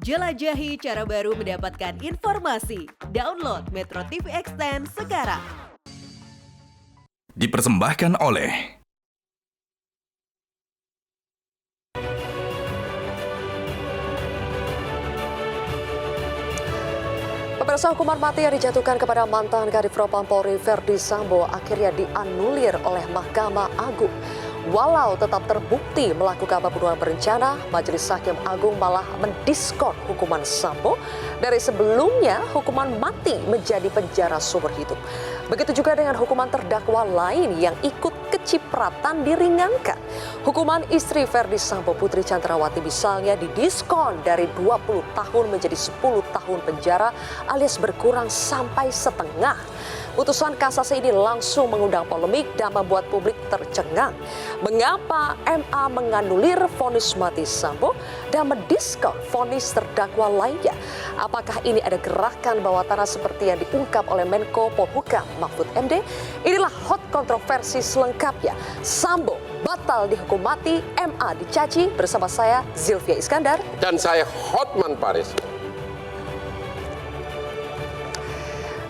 Jelajahi cara baru mendapatkan informasi. Download Metro TV Extend sekarang. Dipersembahkan oleh Pemirsa, hukuman mati yang dijatuhkan kepada mantan Kadif Propam Polri Verdi Sambo akhirnya dianulir oleh Mahkamah Agung. Walau tetap terbukti melakukan pembunuhan berencana, Majelis Hakim Agung malah mendiskon hukuman Sambo dari sebelumnya hukuman mati menjadi penjara seumur hidup. Begitu juga dengan hukuman terdakwa lain yang ikut kecipratan diringankan. Hukuman istri Verdi Sambo, Putri Chandrawati misalnya, didiskon dari 20 tahun menjadi 10 tahun penjara alias berkurang sampai setengah. Putusan kasasi ini langsung mengundang polemik dan membuat publik tercengang. Mengapa MA menganulir vonis mati Sambo dan mendiskon vonis terdakwa lainnya? Apakah ini ada gerakan bawah tanah seperti yang diungkap oleh Menko Polhukam Mahfud MD? Inilah hot kontroversi selengkapnya. Sambo batal dihukum mati, MA dicaci, bersama saya Zilvia Iskandar. Dan saya Hotman Paris.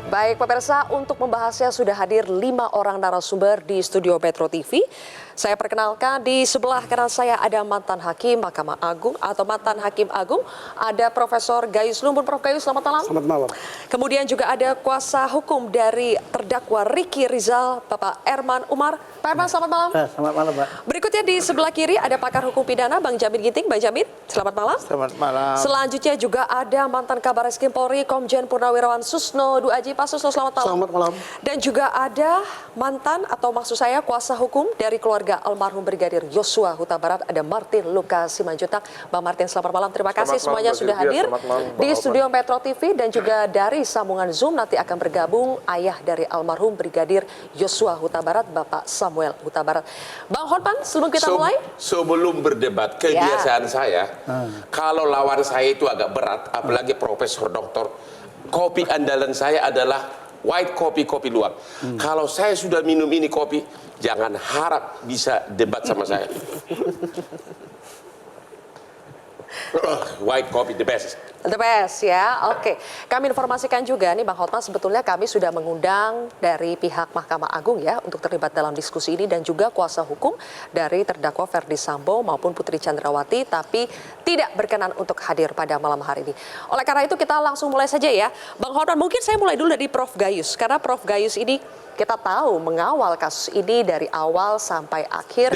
Baik pemirsa, untuk membahasnya sudah hadir 5 orang narasumber di studio Metro TV. Saya perkenalkan, di sebelah kanan saya ada mantan hakim Mahkamah Agung atau mantan hakim Agung, ada Profesor Gayus Lumbun. Prof Gayus, selamat malam. Selamat malam. Kemudian juga ada kuasa hukum dari terdakwa Ricky Rizal, Bapak Erman Umar. Pak Erman, selamat malam. Selamat malam, Pak. Berikutnya di sebelah kiri ada pakar hukum pidana Bang Jamin Ginting. Bang Jamin, selamat malam. Selamat malam. Selanjutnya juga ada mantan Kabar Eskrim Polri Komjen Purnawirawan Susno Duaji. Pak Susno, selamat malam. Selamat malam. Dan juga ada mantan atau maksud saya kuasa hukum dari keluarga almarhum Brigadir Yosua Huta Barat, ada Martin Luka Simanjuntak. Bang Martin, selamat malam. Terima kasih semuanya sudah hadir di studio Metro TV dan juga dari sambungan Zoom nanti akan bergabung ayah dari almarhum Brigadir Yosua Huta Barat, Bapak Samuel Huta Barat. Bang Hotman, sebelum kita mulai, sebelum berdebat, kebiasaan saya, kalau lawan saya itu agak berat, apalagi profesor doktor, kopi andalan saya adalah white kopi, kopi luwak. Kalau saya sudah minum ini kopi, jangan harap bisa debat sama saya. White coffee the best. the best ya. Oke. Kami informasikan juga nih Bang Hotman, sebetulnya kami sudah mengundang dari pihak Mahkamah Agung ya untuk terlibat dalam diskusi ini dan juga kuasa hukum dari terdakwa Verdi Sambo maupun Putri Chandrawati, tapi tidak berkenan untuk hadir pada malam hari ini. Oleh karena itu kita langsung mulai saja ya. Bang Hotman, mungkin saya mulai dulu dari Prof Gayus, karena Prof Gayus ini kita tahu mengawal kasus ini dari awal sampai akhir.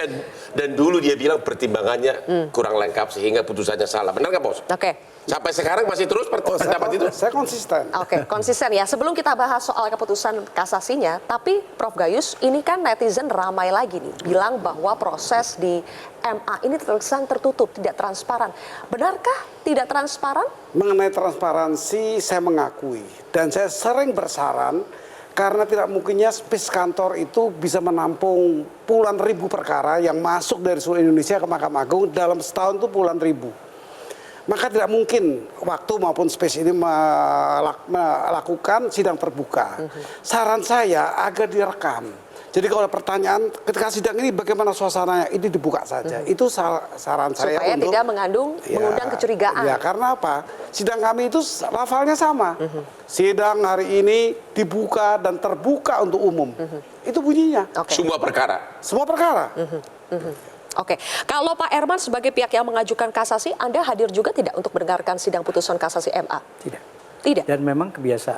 Dan dulu dia bilang pertimbangannya kurang lengkap sehingga putusannya salah. Benar nggak, Bos? Oke. Sampai sekarang masih terus pendapat itu? Saya konsisten. Oke, konsisten ya. Sebelum kita bahas soal keputusan kasasinya, tapi Prof Gayus, ini kan netizen ramai lagi nih, bilang bahwa proses di MA ini terkesan tertutup, tidak transparan. Benarkah tidak transparan? Mengenai transparansi, saya mengakui. Dan saya sering bersaran, karena tidak mungkinnya space kantor itu bisa menampung puluhan ribu perkara yang masuk dari seluruh Indonesia ke Mahkamah Agung dalam setahun itu puluhan ribu. Maka tidak mungkin waktu maupun space ini melakukan sidang terbuka. Saran saya agar direkam. Jadi kalau ada pertanyaan ketika sidang ini bagaimana suasananya, itu dibuka saja. Itu saran saya supaya untuk tidak mengundang kecurigaan. Ya, karena apa? Sidang kami itu lafalnya sama. Sidang hari ini dibuka dan terbuka untuk umum. Itu bunyinya. Okay. Semua perkara. Semua perkara. Oke, kalau Pak Erman sebagai pihak yang mengajukan kasasi, Anda hadir juga tidak untuk mendengarkan sidang putusan kasasi MA? Tidak. Tidak? Dan memang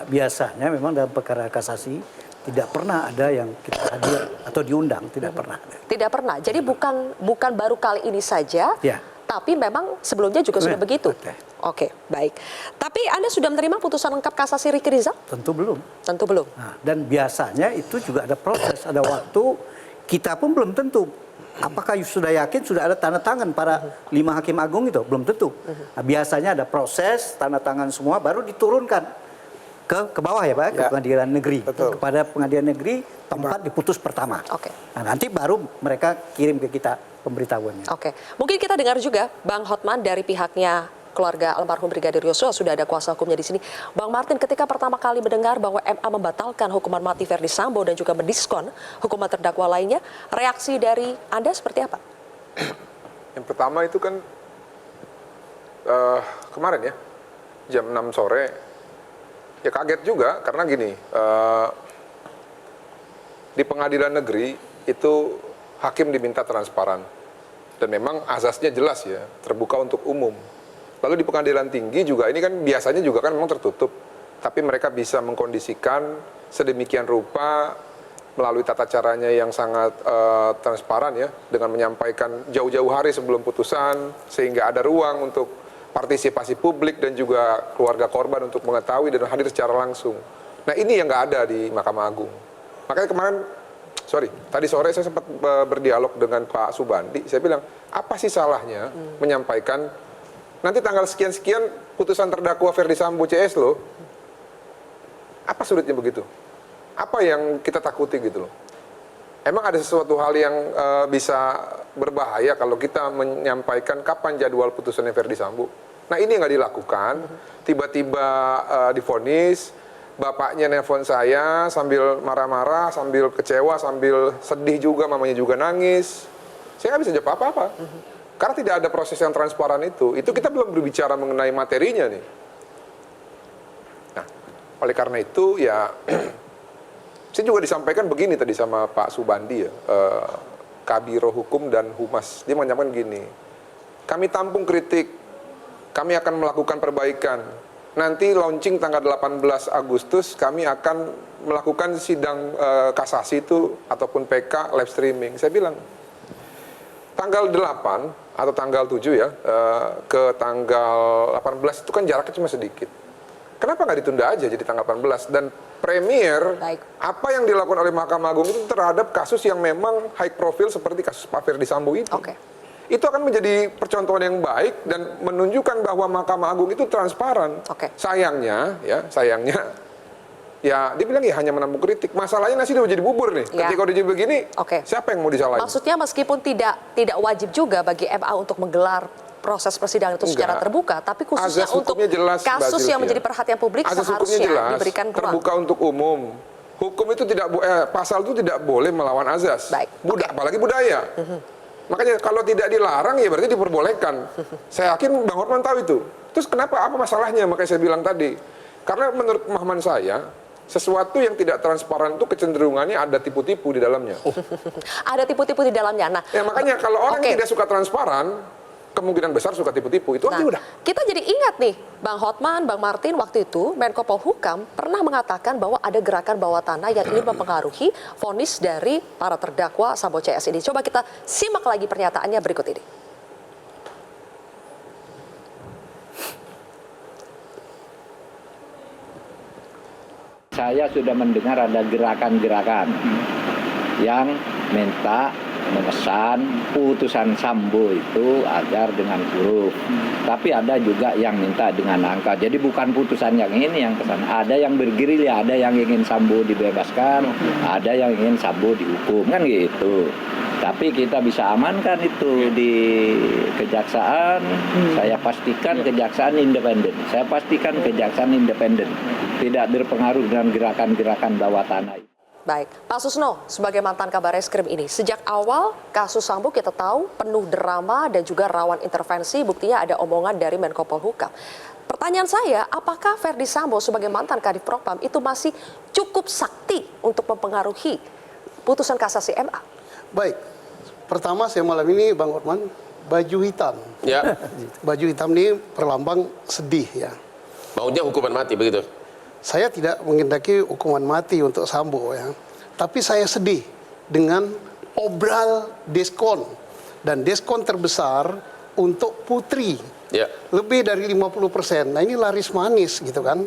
biasanya memang dalam perkara kasasi tidak pernah ada yang kita hadir atau diundang, tidak pernah ada. Tidak pernah. Jadi bukan baru kali ini saja, Ya. tapi memang sebelumnya juga sudah begitu. Betul. Oke, baik. Tapi Anda sudah menerima putusan lengkap kasasi Ricky Rizal? Tentu belum. Tentu belum. Nah, dan biasanya itu juga ada proses, ada waktu, kita pun belum tentu. Apakah sudah yakin sudah ada tanda tangan para 5 hakim agung itu? Belum tentu. Nah, biasanya ada proses, tanda tangan semua, baru diturunkan ke bawah ya Pak, ke pengadilan negeri. Betul. Kepada pengadilan negeri tempat diputus pertama. Oke. Nah, nanti baru mereka kirim ke kita pemberitahuannya. Oke, mungkin kita dengar juga Bang Hotman dari pihaknya keluarga almarhum Brigadir Yosua, sudah ada kuasa hukumnya di sini. Bang Martin, ketika pertama kali mendengar bahwa MA membatalkan hukuman mati Verdi Sambo dan juga mendiskon hukuman terdakwa lainnya, reaksi dari Anda seperti apa? Yang pertama itu kan kemarin ya, jam 6 sore, ya kaget juga karena gini, di pengadilan negeri itu hakim diminta transparan dan memang azasnya jelas ya, terbuka untuk umum. Lalu di pengadilan tinggi juga ini kan biasanya juga kan memang tertutup, tapi mereka bisa mengkondisikan sedemikian rupa melalui tata caranya yang sangat transparan ya, dengan menyampaikan jauh-jauh hari sebelum putusan sehingga ada ruang untuk partisipasi publik dan juga keluarga korban untuk mengetahui dan hadir secara langsung. Nah ini yang nggak ada di Mahkamah Agung. Makanya kemarin, tadi sore saya sempat berdialog dengan Pak Subandi, saya bilang, apa sih salahnya menyampaikan nanti tanggal sekian-sekian putusan terdakwa Ferdy Sambo CS loh. Apa sulitnya begitu? Apa yang kita takuti gitu loh? Emang ada sesuatu hal yang bisa berbahaya kalau kita menyampaikan kapan jadwal putusannya Ferdy Sambo? Nah ini nggak dilakukan, tiba-tiba divonis, bapaknya nelpon saya sambil marah-marah, sambil kecewa, sambil sedih juga, mamanya juga nangis. Saya nggak bisa jawab apa-apa. Karena tidak ada proses yang transparan itu kita belum berbicara mengenai materinya nih. Nah, oleh karena itu ya, saya juga disampaikan begini tadi sama Pak Subandi ya, Kabiro Hukum dan Humas. Dia menyampaikan gini, kami tampung kritik, kami akan melakukan perbaikan. Nanti launching tanggal 18 Agustus, kami akan melakukan sidang kasasi itu ataupun PK live streaming. Saya bilang, tanggal 8 atau tanggal 7 ya, ke tanggal 18 itu kan jaraknya cuma sedikit. Kenapa nggak ditunda aja jadi tanggal 18? Dan premier, apa yang dilakukan oleh Mahkamah Agung itu terhadap kasus yang memang high profile seperti kasus Pak Ferdy Sambo itu. Itu akan menjadi percontohan yang baik dan menunjukkan bahwa Mahkamah Agung itu transparan. Sayangnya, ya dibilang ya hanya menampung kritik. Masalahnya nasi udah jadi bubur nih. Ketika udah jadi begini, siapa yang mau disalahin? Maksudnya meskipun tidak wajib juga bagi MA untuk menggelar proses persidangan itu secara terbuka, tapi khususnya untuk kasus yang menjadi perhatian publik seharusnya diberikan ruang. Terbuka untuk umum. Hukum itu pasal itu tidak boleh melawan azas. Apalagi budaya. Makanya kalau tidak dilarang ya berarti diperbolehkan. Saya yakin Bang Hotman tahu itu. Terus kenapa, apa masalahnya? Makanya saya bilang tadi. Karena menurut pemahaman saya, sesuatu yang tidak transparan itu kecenderungannya ada tipu-tipu di dalamnya. Ada tipu-tipu di dalamnya. Nah, ya makanya kalau orang tidak suka transparan, kemungkinan besar suka tipu-tipu. Itu aja udah. Kita jadi ingat nih, Bang Hotman, Bang Martin, waktu itu Menko Polhukam pernah mengatakan bahwa ada gerakan bawah tanah yang ingin mempengaruhi vonis dari para terdakwa Sambo CS ini. Coba kita simak lagi pernyataannya berikut ini. Saya sudah mendengar ada gerakan-gerakan yang minta memesan putusan Sambo itu agar dengan huruf. Tapi ada juga yang minta dengan angka. Jadi bukan putusan yang ini yang pesan. Ada yang bergerilya, ada yang ingin Sambo dibebaskan, ada yang ingin Sambo dihukum, kan gitu. Tapi kita bisa amankan itu di kejaksaan. Saya pastikan kejaksaan independen. Saya pastikan kejaksaan independen. Tidak berpengaruh dengan gerakan-gerakan bawah tanah. Baik, Pak Susno, sebagai mantan Kabar Reskrim ini, sejak awal kasus Sambo kita tahu penuh drama dan juga rawan intervensi, buktinya ada omongan dari Menko Polhukam. Pertanyaan saya, apakah Ferdy Sambo sebagai mantan Kadif Propam itu masih cukup sakti untuk mempengaruhi putusan kasasi MA? Baik, pertama saya malam ini Bang Hotman, baju hitam. Ya. Baju hitam ini perlambang sedih ya. Maunya hukuman mati begitu? Saya tidak mengendaki hukuman mati untuk Sambo ya. Tapi saya sedih dengan obral diskon. Dan diskon terbesar untuk Putri. Ya. Lebih dari 50%. Nah ini laris manis gitu kan.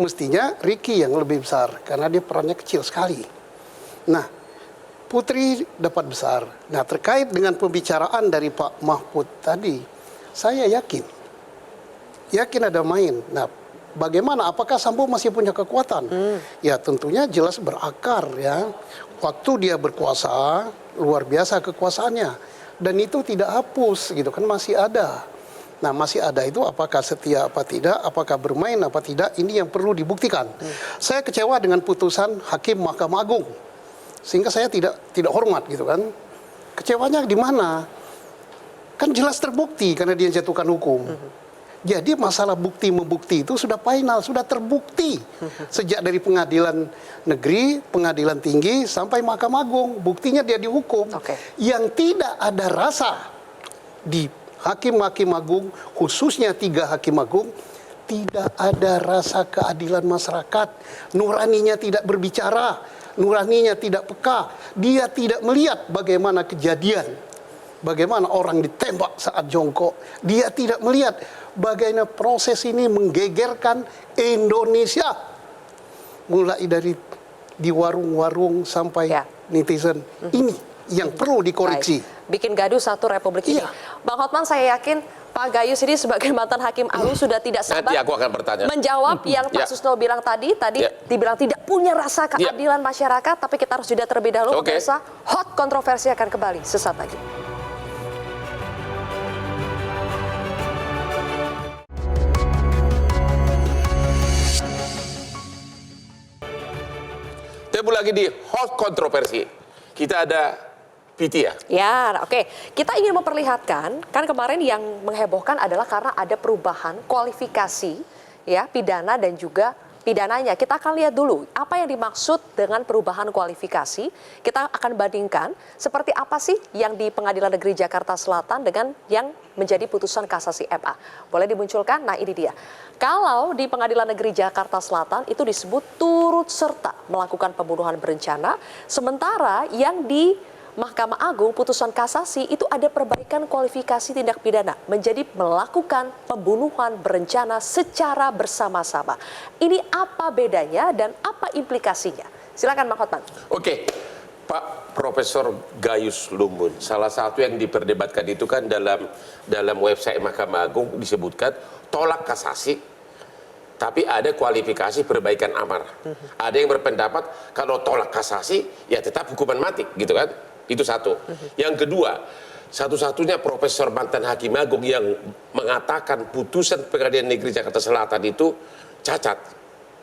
Mestinya Ricky yang lebih besar. Karena dia perannya kecil sekali. Nah Putri dapat besar. Nah terkait dengan pembicaraan dari Pak Mahfud tadi. Saya yakin ada main. Nah bagaimana? Apakah Sambo masih punya kekuatan? Ya tentunya jelas berakar ya. Waktu dia berkuasa luar biasa kekuasaannya dan itu tidak hapus gitu kan, masih ada. Nah masih ada itu apakah setia apa tidak, apakah bermain apa tidak, ini yang perlu dibuktikan. Saya kecewa dengan putusan Hakim Mahkamah Agung sehingga saya tidak hormat gitu kan. Kecewanya di mana? Kan jelas terbukti karena dia jatuhkan hukum. Jadi masalah bukti membukti itu sudah final, sudah terbukti sejak dari pengadilan negeri, pengadilan tinggi sampai Mahkamah Agung. Buktinya dia dihukum. Oke. Yang tidak ada rasa di hakim-hakim agung, khususnya 3 hakim agung, tidak ada rasa keadilan masyarakat. Nuraninya tidak berbicara, nuraninya tidak peka. Dia tidak melihat bagaimana kejadian, bagaimana orang ditembak saat jongkok. Dia tidak melihat bagaimana proses ini menggegerkan Indonesia. Mulai dari di warung-warung sampai Ya. netizen. Ini yang perlu dikoreksi. Baik. Bikin gaduh satu republik ini. Iya. Bang Hotman, saya yakin Pak Gayus ini sebagai mantan hakim agung sudah tidak sabar Nanti aku akan bertanya. menjawab yang Pak Ya. Susno bilang tadi Ya. dibilang tidak punya rasa keadilan masyarakat, tapi kita harus jeda terlebih dahulu. Oke. Pemirsa, hot kontroversi akan kembali sesaat lagi. Temu lagi di hot kontroversi. Kita ada Pitya. Ya, oke. Kita ingin memperlihatkan, kan kemarin yang menghebohkan adalah karena ada perubahan kualifikasi ya pidana dan juga pidananya. Kita akan lihat dulu apa yang dimaksud dengan perubahan kualifikasi. Kita akan bandingkan seperti apa sih yang di Pengadilan Negeri Jakarta Selatan dengan yang menjadi putusan kasasi MA. Boleh dimunculkan? Nah, ini dia. Kalau di Pengadilan Negeri Jakarta Selatan itu disebut turut serta melakukan pembunuhan berencana, sementara yang di Mahkamah Agung putusan kasasi itu ada perbaikan kualifikasi tindak pidana menjadi melakukan pembunuhan berencana secara bersama-sama. Ini apa bedanya dan apa implikasinya? Silakan Bang Hotman. Oke, Pak Profesor Gayus Lumbun, salah satu yang diperdebatkan itu kan dalam website Mahkamah Agung disebutkan tolak kasasi, tapi ada kualifikasi perbaikan amar. Ada yang berpendapat kalau tolak kasasi ya tetap hukuman mati, gitu kan? Itu satu. Yang kedua, satu-satunya profesor mantan hakim agung yang mengatakan putusan Pengadilan Negeri Jakarta Selatan itu cacat.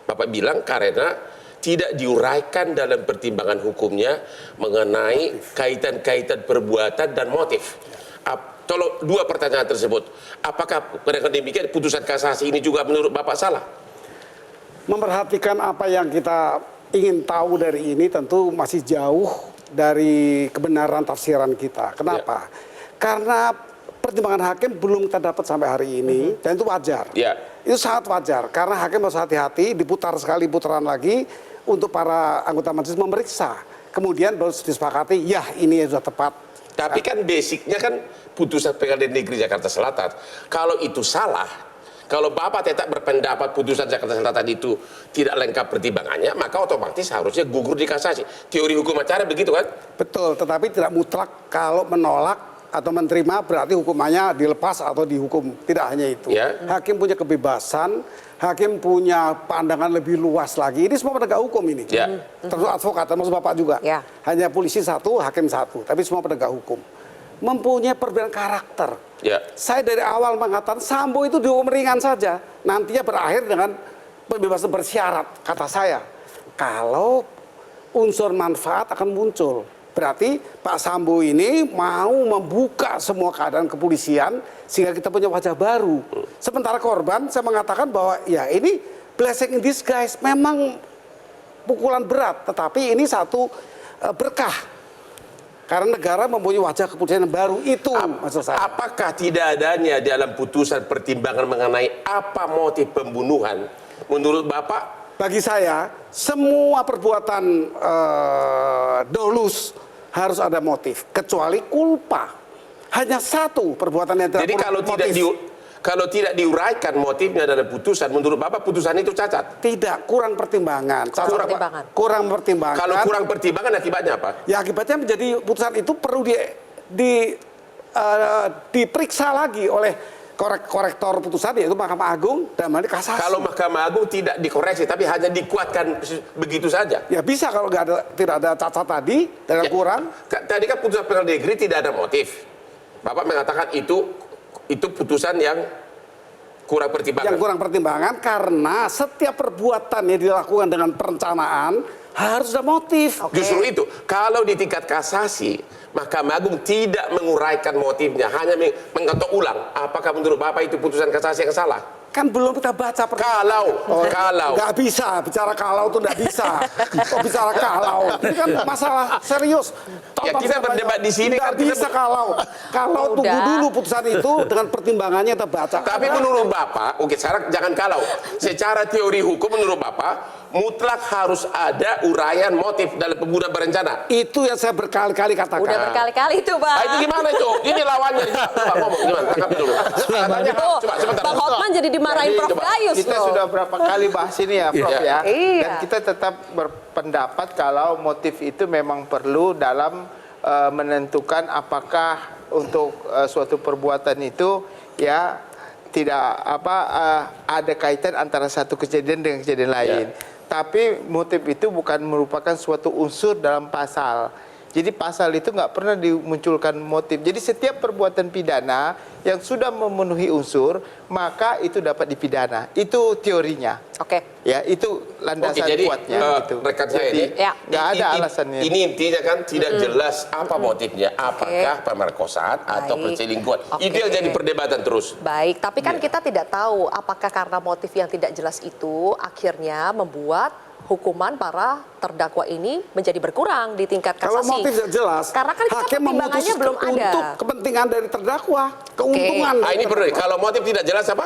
Bapak bilang karena tidak diuraikan dalam pertimbangan hukumnya mengenai kaitan-kaitan perbuatan dan motif. Tolong, 2 pertanyaan tersebut. Apakah dengan demikian putusan kasasi ini juga menurut Bapak salah? Memperhatikan apa yang kita ingin tahu dari ini tentu masih jauh dari kebenaran tafsiran kita. Kenapa? Karena pertimbangan hakim belum kita dapat sampai hari ini, dan itu wajar. Ya. Itu sangat wajar, karena hakim harus hati-hati, diputar sekali putaran lagi untuk para anggota majelis memeriksa. Kemudian baru disepakati, ya ini sudah tepat. Tapi kan basicnya kan putusan Pengadilan Negeri Jakarta Selatan. Kalau itu salah, kalau Bapak tetap berpendapat putusan Jakarta Selatan itu tidak lengkap pertimbangannya, maka otomatis harusnya gugur di kasasi. Teori hukum acara begitu kan? Betul, tetapi tidak mutlak kalau menolak atau menerima berarti hukumannya dilepas atau dihukum. Tidak hanya itu. Ya. Hakim punya kebebasan, hakim punya pandangan lebih luas lagi. Ini semua penegak hukum ini. Ya. Termasuk advokat, termasuk Bapak juga. Ya. Hanya polisi 1, hakim 1, tapi semua penegak hukum. Mempunyai perbedaan karakter. Ya. Saya dari awal mengatakan Sambo itu dihukum ringan saja. Nantinya berakhir dengan pembebasan bersyarat, kata saya. Kalau unsur manfaat akan muncul. Berarti Pak Sambo ini mau membuka semua keadaan kepolisian sehingga kita punya wajah baru. Sementara korban, saya mengatakan bahwa ya ini blessing in disguise. Memang pukulan berat, tetapi ini satu berkah. Karena negara mempunyai wajah kepolisian yang baru itu, maksud saya. Apakah tidak adanya dalam putusan pertimbangan mengenai apa motif pembunuhan menurut Bapak? Bagi saya, semua perbuatan dolus harus ada motif, kecuali culpa. Hanya satu perbuatan yang tidak Jadi kalau tidak diuraikan motifnya dalam putusan, menurut Bapak putusan itu cacat? Tidak, kurang pertimbangan. Kurang pertimbangan. Kurang pertimbangan. Kalau kurang pertimbangan akibatnya apa? Ya akibatnya menjadi putusan itu perlu diperiksa lagi oleh korektor putusan, yaitu Mahkamah Agung dan kasasi. Kalau Mahkamah Agung tidak dikoreksi tapi hanya dikuatkan begitu saja. Ya bisa kalau tidak ada cacat tadi dan kurang. Tadi kan putusan Pengadilan Negeri tidak ada motif. Bapak mengatakan itu putusan yang kurang pertimbangan. Yang kurang pertimbangan karena setiap perbuatan yang dilakukan dengan perencanaan Harus ada motif. Justru itu, kalau di tingkat kasasi, Mahkamah Agung tidak menguraikan motifnya, hanya mengketok ulang. Apakah menurut Bapak itu putusan kasasi yang salah? Kan belum kita baca. Kalau Nggak bisa, bicara kalau tuh nggak bisa. Bicara kalau. Ini kan masalah serius. Ya, kita berdebat di sini nggak kan kita bisa kalau. Kalau tunggu dulu putusan itu dengan pertimbangannya kita baca. Tapi menurut Bapak, oke sekarang jangan kalau. Secara teori hukum menurut Bapak, mutlak harus ada uraian motif dalam pembunuhan berencana. Itu yang saya berkali-kali katakan. Udah berkali-kali itu, Bang. Itu gimana itu? Ini lawannya. Coba ngomong gimana? Tangkap dulu. Katanya, Tuh, coba sebentar. Bang Hotman jadi dimarahin Prof Gayus Kita loh. sudah berapa kali bahas ini ya, Prof ya. Iya. Dan kita tetap berpendapat kalau motif itu memang perlu dalam menentukan apakah untuk suatu perbuatan itu ya tidak ada kaitan antara satu kejadian dengan kejadian lain. Tapi motif itu bukan merupakan suatu unsur dalam pasal. Jadi pasal itu nggak pernah dimunculkan motif. Jadi setiap perbuatan pidana yang sudah memenuhi unsur, maka itu dapat dipidana. Itu teorinya. Oke. Ya, itu landasan jadi, kuatnya. Gitu. rekan saya ini, nggak ada alasannya. Ini intinya kan tidak jelas apa motifnya. Apakah pemerkosaan atau Baik. perselingkuhan. Oke. Itu yang jadi perdebatan terus. Baik, tapi kan kita tidak tahu apakah karena motif yang tidak jelas itu akhirnya membuat hukuman para terdakwa ini menjadi berkurang di tingkat kasasi. Kalau motif tidak jelas, karena kan kita hakim pertimbangannya belum ada. untuk kepentingan dari terdakwa, keuntungan. dari Ini perlu. terdakwa. Kalau motif tidak jelas apa?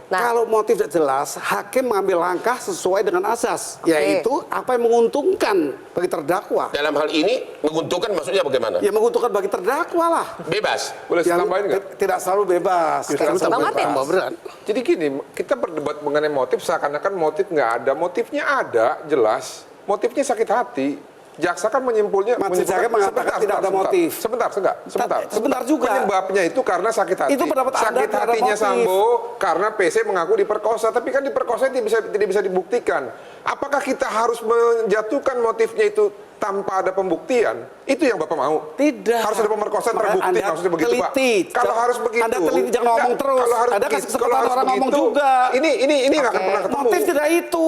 Nah, Kalau motif tidak jelas, hakim mengambil langkah sesuai dengan asas, yaitu apa yang menguntungkan bagi terdakwa. Dalam hal ini menguntungkan maksudnya bagaimana? Ya menguntungkan bagi terdakwa lah. Bebas. Boleh saya Yang tambahin nggak? Tidak selalu bebas. Tidak selalu Bang Martin. Tambah berat. Jadi gini, kita berdebat mengenai motif seakan-akan motif nggak ada. Motifnya ada, jelas. Motifnya sakit hati. Jaksa kan menyimpulnya Majelis hakim mengatakan tidak ada motif. Sebentar juga. Penyebabnya itu karena sakit hati. Itu pendapat Anda, sakit tidak ada hatinya motif. Sambo karena PC mengaku diperkosa, tapi kan diperkosa tidak bisa dibuktikan. Apakah kita harus menjatuhkan motifnya itu tanpa ada pembuktian? Itu yang Bapak mau? Tidak. Harus ada pemerkosaan terbukti, Anda maksudnya begitu, Pak. teliti. Kalau harus begitu. Anda teliti, jangan ngomong terus. Kalau harus Ada begitu, kesempatan kalau harus orang ngomong begitu, juga. Ini nggak akan pernah ketemu. Motif tidak itu.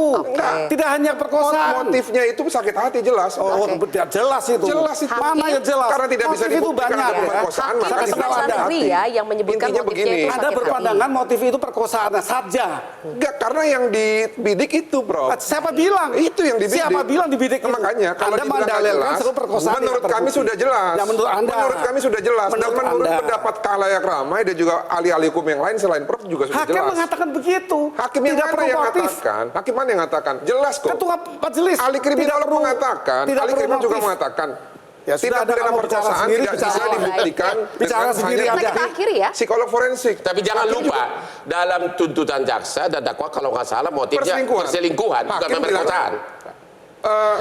Tidak hanya perkosaan. Motifnya itu sakit hati jelas. Oh, tidak jelas itu. Jelas itu. Mana yang jelas? Karena tidak bisa Motif itu dibuktikan banyak. ada pemerkosaan, hakim maka kasih tahu pengadilan Anda. negeri ya yang menyebutkan Intinya motifnya begini. itu Ada sakit berpandangan hati. motif itu perkosaan saja. Enggak, karena yang dibidik itu, Bro. Siapa bilang? Itu yang dibidik. Siapa bilang dibidik? Nah, makanya kalau Anda dibilang nggak mendalilkan jelas, seluruh perkosaan menurut yang kami terbukti. sudah jelas. Ya, menurut Anda. Menurut kami sudah jelas. Dan Menurut menurut Anda. pendapat khalayak ramai dan juga ahli-ahli hukum yang lain selain Prof juga sudah Hakim jelas. mengatakan begitu. Hakim yang tidak mana perlu yang motif. mengatakan? Hakim mana yang mengatakan? Jelas kok. Ketua majelis. Ahli kriminolog Tidak perlu- mengatakan, tidak ahli perlu kriminal juga motif. mengatakan. Ya, sudah Tidak ada pidana kamu bicara perkosaan sendiri, tidak bicara bisa sendiri. dibuktikan. Bicara dengan sendiri hanya aja. Kita akhiri ya. psikolog forensik. Tapi jangan Hakim lupa, juga- dalam tuntutan jaksa dan dakwa kalau nggak salah motifnya perselingkuhan, bukan Hakim bilang, pemerkosaan.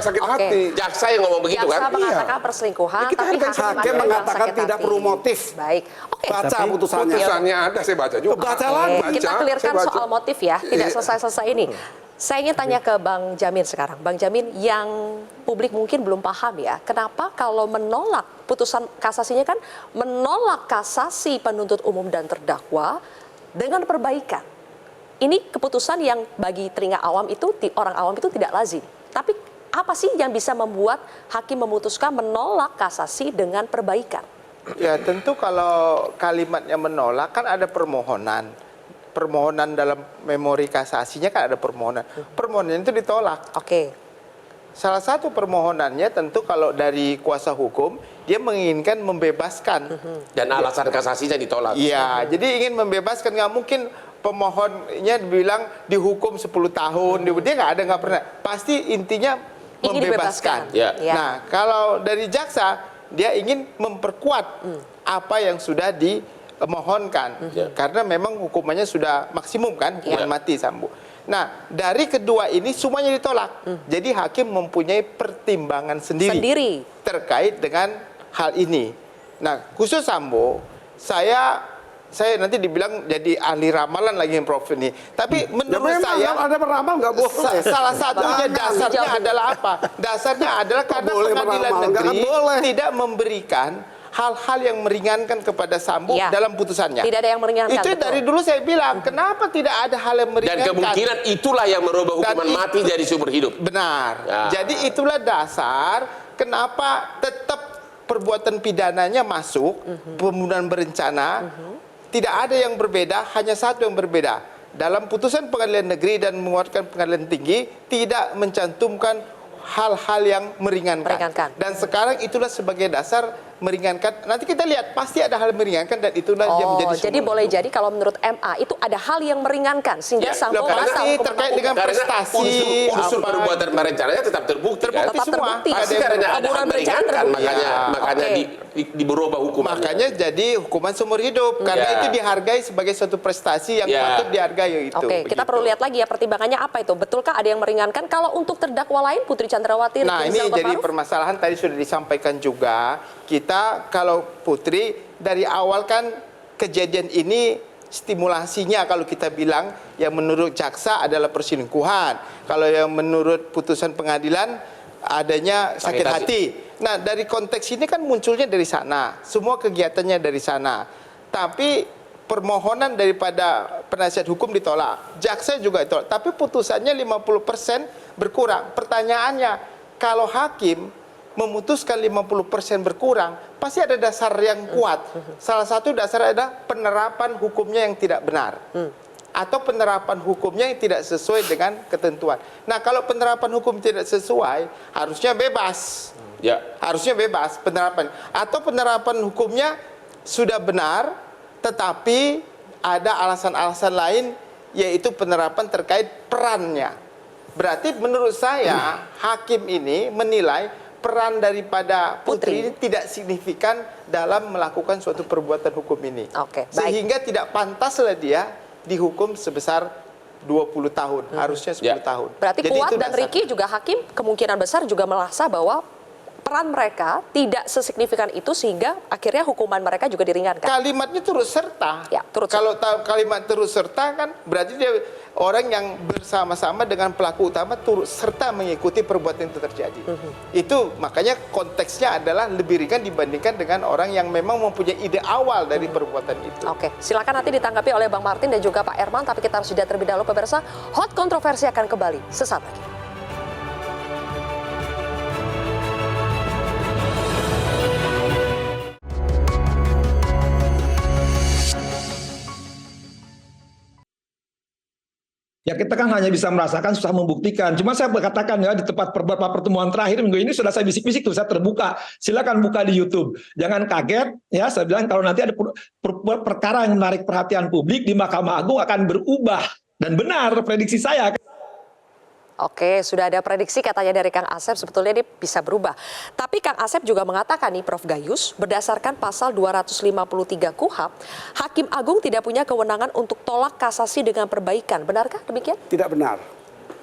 sakit Oke. hati. Jaksa yang ngomong begitu Jaksa kan? mengatakan perselingkuhan, Ya, kita tapi hargai hakim mengatakan sakit tidak hati. perlu motif. Baik, oke. Baca putusannya. Putusannya ada, saya baca juga. Baca Oke, lagi. kita clearkan saya baca. soal motif ya, tidak selesai-selesai ini. Saya ingin tanya ke Bang Jamin sekarang. Bang Jamin, yang publik mungkin belum paham ya, kenapa kalau menolak putusan kasasinya kan menolak kasasi penuntut umum dan terdakwa dengan perbaikan. Ini keputusan yang bagi telinga awam itu, orang awam itu tidak lazim. Tapi apa sih yang bisa membuat hakim memutuskan menolak kasasi dengan perbaikan? Ya tentu kalau kalimatnya menolak kan ada permohonan. Permohonan dalam memori kasasinya kan ada permohonan. Permohonan itu ditolak. Oke. Salah satu permohonannya tentu kalau dari kuasa hukum dia menginginkan membebaskan. Dan alasan kasasinya ditolak. Iya, jadi ingin membebaskan, nggak mungkin pemohonnya bilang dihukum 10 tahun, dia nggak pernah. Pasti intinya Ingin membebaskan. Ya. Ya. Nah, kalau dari jaksa dia ingin memperkuat apa yang sudah dimohonkan, karena memang hukumannya sudah maksimum kan, hukuman mati Sambo. Nah, dari kedua ini semuanya ditolak. Jadi hakim mempunyai pertimbangan sendiri terkait dengan hal ini. Nah, khusus Sambo, saya nanti dibilang jadi ahli ramalan lagi Prof ini. Tapi menurut saya ada meramal nggak boleh. salah satunya dasarnya adalah apa? Dasarnya adalah karena boleh pengadilan meramal? Nggak negeri boleh. tidak memberikan hal-hal yang meringankan kepada Sambo Ya. dalam putusannya. Tidak ada yang meringankan. Itu betul. dari dulu saya bilang, kenapa tidak ada hal yang Dan meringankan? kemungkinan itulah yang merubah hukuman Dan mati jadi seumur hidup. Benar. Ya. Jadi itulah dasar kenapa tetap perbuatan pidananya masuk, pembunuhan berencana. Tidak ada yang berbeda, hanya satu yang berbeda. Dalam putusan pengadilan negeri dan menguatkan pengadilan tinggi tidak mencantumkan hal-hal yang meringankan. Dan sekarang itulah sebagai dasar meringankan. Nanti kita lihat pasti ada hal yang meringankan dan itulah yang menjadi jadi seumur boleh hidup. jadi kalau menurut MA itu ada hal yang meringankan sehingga Ya, Sambo karena pasal ini hukuman terkait mati. dengan Karena prestasi, unsur apa, perbuatan berencananya tetap terbukti kan? Terbukti semua. terbukti. Pasti Ada yang karena ada pembunuhan hal berencana meringankan, terbukti. makanya Oke. diberubah hukumannya. Makanya jadi hukuman seumur hidup karena Ya. itu dihargai sebagai suatu prestasi yang Ya. patut dihargai itu. Oke, kita perlu lihat lagi ya pertimbangannya apa itu. Betulkah ada yang meringankan? Kalau untuk terdakwa lain Putri Chandrawati, Nah, Ricky ini Rizal jadi Kuatmaruf? permasalahan tadi sudah disampaikan juga. Kita kalau Putri dari awal kan kejadian ini stimulasinya kalau kita bilang yang menurut jaksa adalah perselingkuhan. Kalau yang menurut putusan pengadilan adanya sakit hati. Nah, dari konteks ini kan munculnya dari sana. Semua kegiatannya dari sana. Tapi permohonan daripada penasihat hukum ditolak. Jaksa juga ditolak. Tapi putusannya 50% berkurang. Pertanyaannya, kalau hakim memutuskan 50% berkurang, pasti ada dasar yang kuat. Salah satu dasar adalah penerapan hukumnya yang tidak benar. Atau penerapan hukumnya yang tidak sesuai dengan ketentuan. Nah, kalau penerapan hukum tidak sesuai, harusnya bebas. Ya. Harusnya bebas penerapan. Atau penerapan hukumnya sudah benar, tetapi ada alasan-alasan lain, yaitu penerapan terkait perannya. Berarti menurut saya, hakim ini menilai peran daripada Putri ini tidak signifikan dalam melakukan suatu perbuatan hukum ini. Oke, baik. Sehingga tidak pantaslah dia dihukum sebesar 20 tahun, harusnya 10 tahun. Berarti Jadi Kuat itu dan dasar. Ricky juga hakim kemungkinan besar juga merasa bahwa peran mereka tidak sesignifikan itu sehingga akhirnya hukuman mereka juga diringankan. Kalimatnya turut serta. Ya, turut Kalau kalimat turut serta kan berarti dia orang yang bersama-sama dengan pelaku utama turut serta mengikuti perbuatan itu terjadi. Itu makanya konteksnya adalah lebih ringan dibandingkan dengan orang yang memang mempunyai ide awal dari perbuatan itu. Oke, silakan nanti ditanggapi oleh Bang Martin dan juga Pak Herman, tapi kita harus jeda terlebih dahulu pemirsa. Hot kontroversi akan kembali sesaat lagi. Ya kita kan hanya bisa merasakan, susah membuktikan. Cuma saya berkatakan ya di tempat beberapa pertemuan terakhir minggu ini sudah saya bisik-bisik tuh, saya terbuka. Silakan buka di YouTube. Jangan kaget ya, saya bilang kalau nanti ada perkara yang menarik perhatian publik di Mahkamah Agung akan berubah. Dan benar prediksi saya. Oke, sudah ada prediksi katanya dari Kang Asep, sebetulnya ini bisa berubah. Tapi Kang Asep juga mengatakan nih Prof Gayus, berdasarkan pasal 253 KUHP, Hakim Agung tidak punya kewenangan untuk tolak kasasi dengan perbaikan. Benarkah demikian? Tidak benar.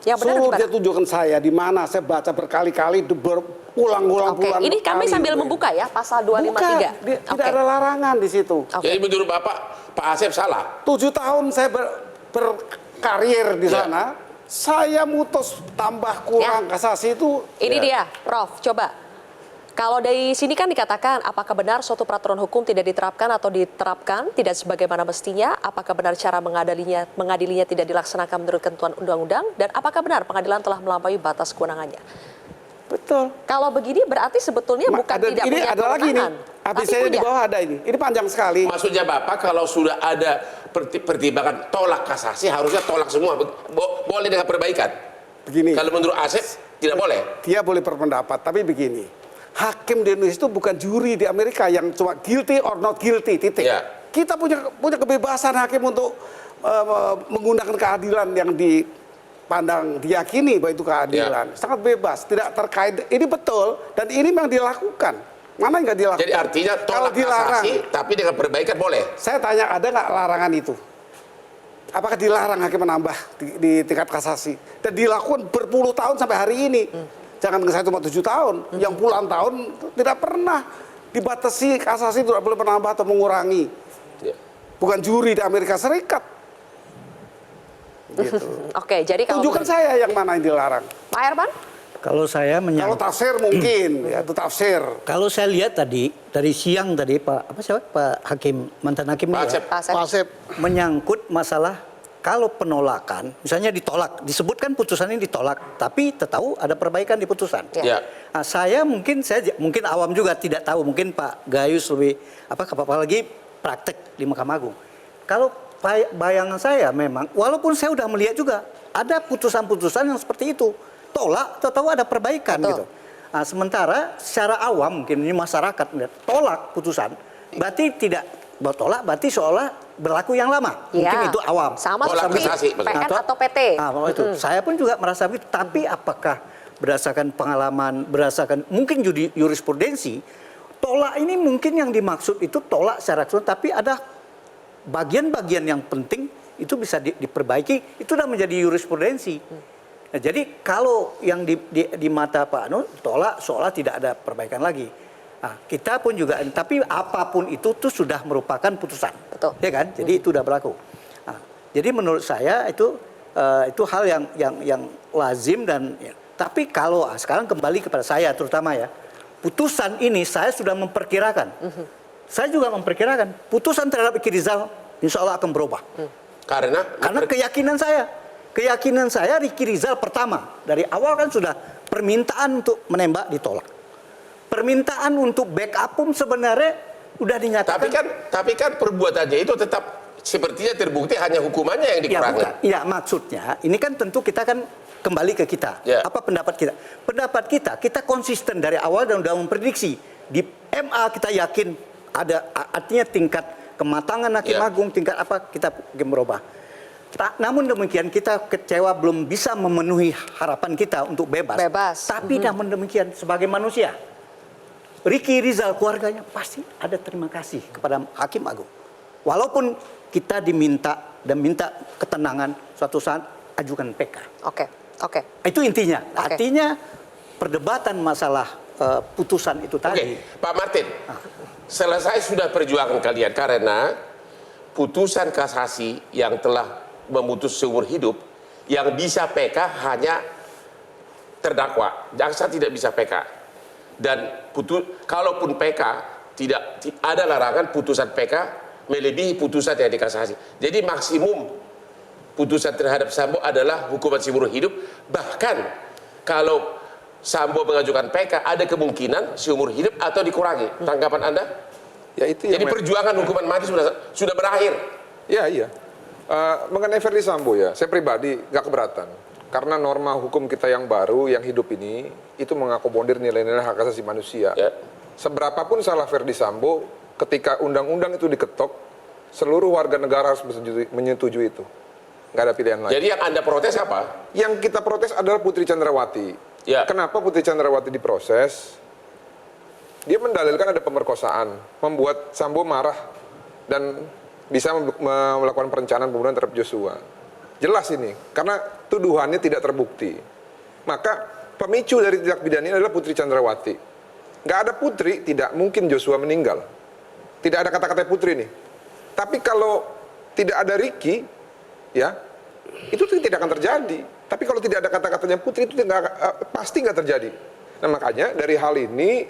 Yang benar Suruh gimana? dia tunjukkan saya di mana saya baca berkali-kali berulang-ulang Oke, ini kami sambil membuka ya pasal 253. Tidak ada larangan di situ. Jadi menurut Bapak, Pak Asep salah? 7 tahun saya berkarir di Ya. sana. Saya mutus tambah kurang kasasi itu. Ini dia, Prof. Coba. Kalau dari sini kan dikatakan, apakah benar suatu peraturan hukum tidak diterapkan atau diterapkan tidak sebagaimana mestinya? Apakah benar cara mengadilinya tidak dilaksanakan menurut ketentuan undang-undang? Dan apakah benar pengadilan telah melampaui batas kewenangannya? Betul. Kalau begini berarti sebetulnya bukan tidak ini punya ada lagi nih. kewenangan, Habis tapi saya di punya. bawah ada ini. Ini panjang sekali. Maksudnya Bapak kalau sudah ada pertimbangan tolak kasasi harusnya tolak semua. Boleh dengan perbaikan. Begini. Kalau menurut Asep tidak boleh. Dia boleh berpendapat, tapi begini. Hakim di Indonesia itu bukan juri di Amerika yang cuma guilty or not guilty, titik. Ya. Kita punya kebebasan hakim untuk menggunakan keadilan yang dipandang diyakini bahwa itu keadilan. Sangat bebas, tidak terkait. Ini betul dan ini memang dilakukan. Mana nggak dilakukan? Jadi artinya Kalau tolak dilarang, kasasi tapi dengan perbaikan boleh. saya tanya ada nggak larangan itu? Apakah dilarang hakim menambah di tingkat kasasi? Dan dilakukan berpuluh tahun sampai hari ini. Jangan saya cuma 7 tahun, yang puluhan tahun tidak pernah dibatasi kasasi tidak boleh menambah atau mengurangi. Ya. Bukan juri di Amerika Serikat. Gitu. Oke, jadi kalau Tunjukkan saya yang mana yang dilarang. Pak Herman? Kalau saya Kalau tafsir mungkin, ya itu tafsir. Kalau saya lihat tadi dari siang tadi Pak Hakim, mantan hakim Pak ini Asep. ya, Asep. menyangkut masalah kalau penolakan, misalnya ditolak, disebutkan putusan ini ditolak, tapi tahu ada perbaikan di putusan. Ya. Nah, saya mungkin awam juga tidak tahu, mungkin Pak Gayus lebih apalagi praktek di Mahkamah Agung. Kalau bayangan saya memang, walaupun saya sudah melihat juga ada putusan-putusan yang seperti itu. Tolak, tahu ada perbaikan gitu. Nah, sementara secara awam mungkin ini masyarakat melihat tolak putusan, berarti tidak tolak, berarti seolah berlaku yang lama. Mungkin itu awam. Sama Tolak seperti kasasi, PN atau PT. Itu. Saya pun juga merasa begitu. Tapi apakah berdasarkan pengalaman, berdasarkan mungkin jurisprudensi, tolak ini mungkin yang dimaksud itu tolak secara keseluruhan, tapi ada bagian-bagian yang penting itu bisa diperbaiki, itu sudah menjadi jurisprudensi. Nah, jadi kalau yang di mata Pak Anu tolak seolah tidak ada perbaikan lagi. Nah, kita pun juga, tapi apapun itu tuh sudah merupakan putusan, Betul. ya kan? Jadi itu sudah berlaku. Nah, jadi menurut saya itu hal yang lazim dan. Ya. Tapi kalau sekarang kembali kepada saya terutama ya, putusan ini saya sudah memperkirakan. Saya juga memperkirakan putusan terhadap Ricky Rizal insya Allah akan berubah. Karena Keyakinan saya Ricky Rizal pertama dari awal kan sudah permintaan untuk menembak ditolak. Permintaan untuk backup pun sebenarnya sudah dinyatakan. Tapi kan perbuatannya itu tetap sepertinya terbukti, hanya hukumannya yang dikurangi. Ya, maksudnya ini kan tentu kita kan kembali ke kita. Ya. Apa pendapat kita? Pendapat kita konsisten dari awal dan sudah memprediksi. Di MA kita yakin ada artinya tingkat kematangan Hakim Agung, tingkat apa kita berubah. Namun demikian kita kecewa belum bisa memenuhi harapan kita untuk bebas. Tapi namun demikian sebagai manusia, Ricky Rizal keluarganya pasti ada terima kasih kepada Hakim Agung. Walaupun kita minta ketenangan, suatu saat ajukan PK. Oke. Itu intinya. Artinya perdebatan masalah putusan itu tadi. Pak Martin, selesai sudah perjuangan kalian karena putusan kasasi yang telah memutus seumur hidup, yang bisa PK hanya terdakwa, jaksa tidak bisa PK. Dan kalaupun PK tidak ada larangan putusan PK melebihi putusan yang dikasasi. Jadi maksimum putusan terhadap Sambo adalah hukuman seumur hidup. Bahkan kalau Sambo mengajukan PK ada kemungkinan seumur hidup atau dikurangi. Tanggapan Anda? Ya itu. Jadi perjuangan hukuman mati sudah berakhir. Iya. Mengenai Verdi Sambo ya, saya pribadi nggak keberatan. Karena norma hukum kita yang baru, yang hidup ini, itu mengakomodir nilai-nilai hak asasi manusia. Ya. Seberapapun salah Verdi Sambo, ketika undang-undang itu diketok, seluruh warga negara harus menyetujui itu. Nggak ada pilihan lain. Jadi yang Anda protes apa? Yang kita protes adalah Putri Chandrawati. Ya. Kenapa Putri Chandrawati diproses? Dia mendalilkan ada pemerkosaan, membuat Sambo marah dan bisa melakukan perencanaan pembunuhan terhadap Joshua. Jelas ini, karena tuduhannya tidak terbukti. Maka pemicu dari tindak pidana ini adalah Putri Chandrawati. Nggak ada Putri, tidak mungkin Joshua meninggal. Tidak ada kata-kata Putri nih. Tapi kalau tidak ada Ricky, ya, itu tidak akan terjadi. Tapi kalau tidak ada kata-katanya Putri, itu pasti nggak terjadi. Nah makanya dari hal ini,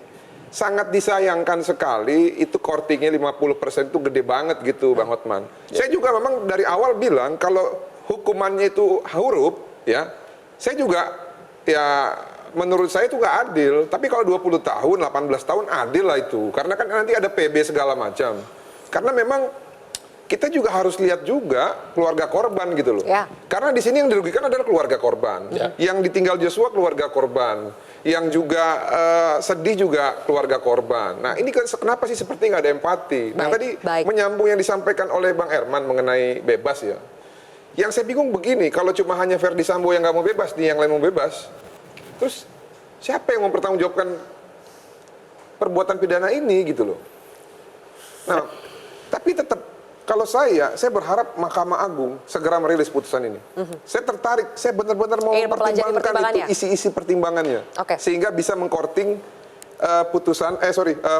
sangat disayangkan sekali itu kortingnya 50% itu gede banget gitu Bang Hotman. Saya juga memang dari awal bilang kalau hukumannya itu huruf ya, saya juga ya menurut saya itu nggak adil. Tapi kalau 20 tahun, 18 tahun adil lah itu. Karena kan nanti ada PB segala macam. Karena memang kita juga harus lihat juga keluarga korban gitu loh. Ya. Karena di sini yang dirugikan adalah keluarga korban. Yang ditinggal Joshua keluarga korban. Yang juga sedih juga keluarga korban. Nah ini kan kenapa sih seperti nggak ada empati. Nah tadi menyambung yang disampaikan oleh Bang Herman mengenai bebas ya. Yang saya bingung begini, kalau cuma hanya Verdi Sambo yang nggak mau bebas, nih yang lain mau bebas. Terus siapa yang mempertanggungjawabkan perbuatan pidana ini gitu loh. Nah tapi tetap kalau saya berharap Mahkamah Agung segera merilis putusan ini. Saya tertarik, saya benar-benar mau mempertimbangkan itu isi-isi pertimbangannya. Sehingga bisa mengkorting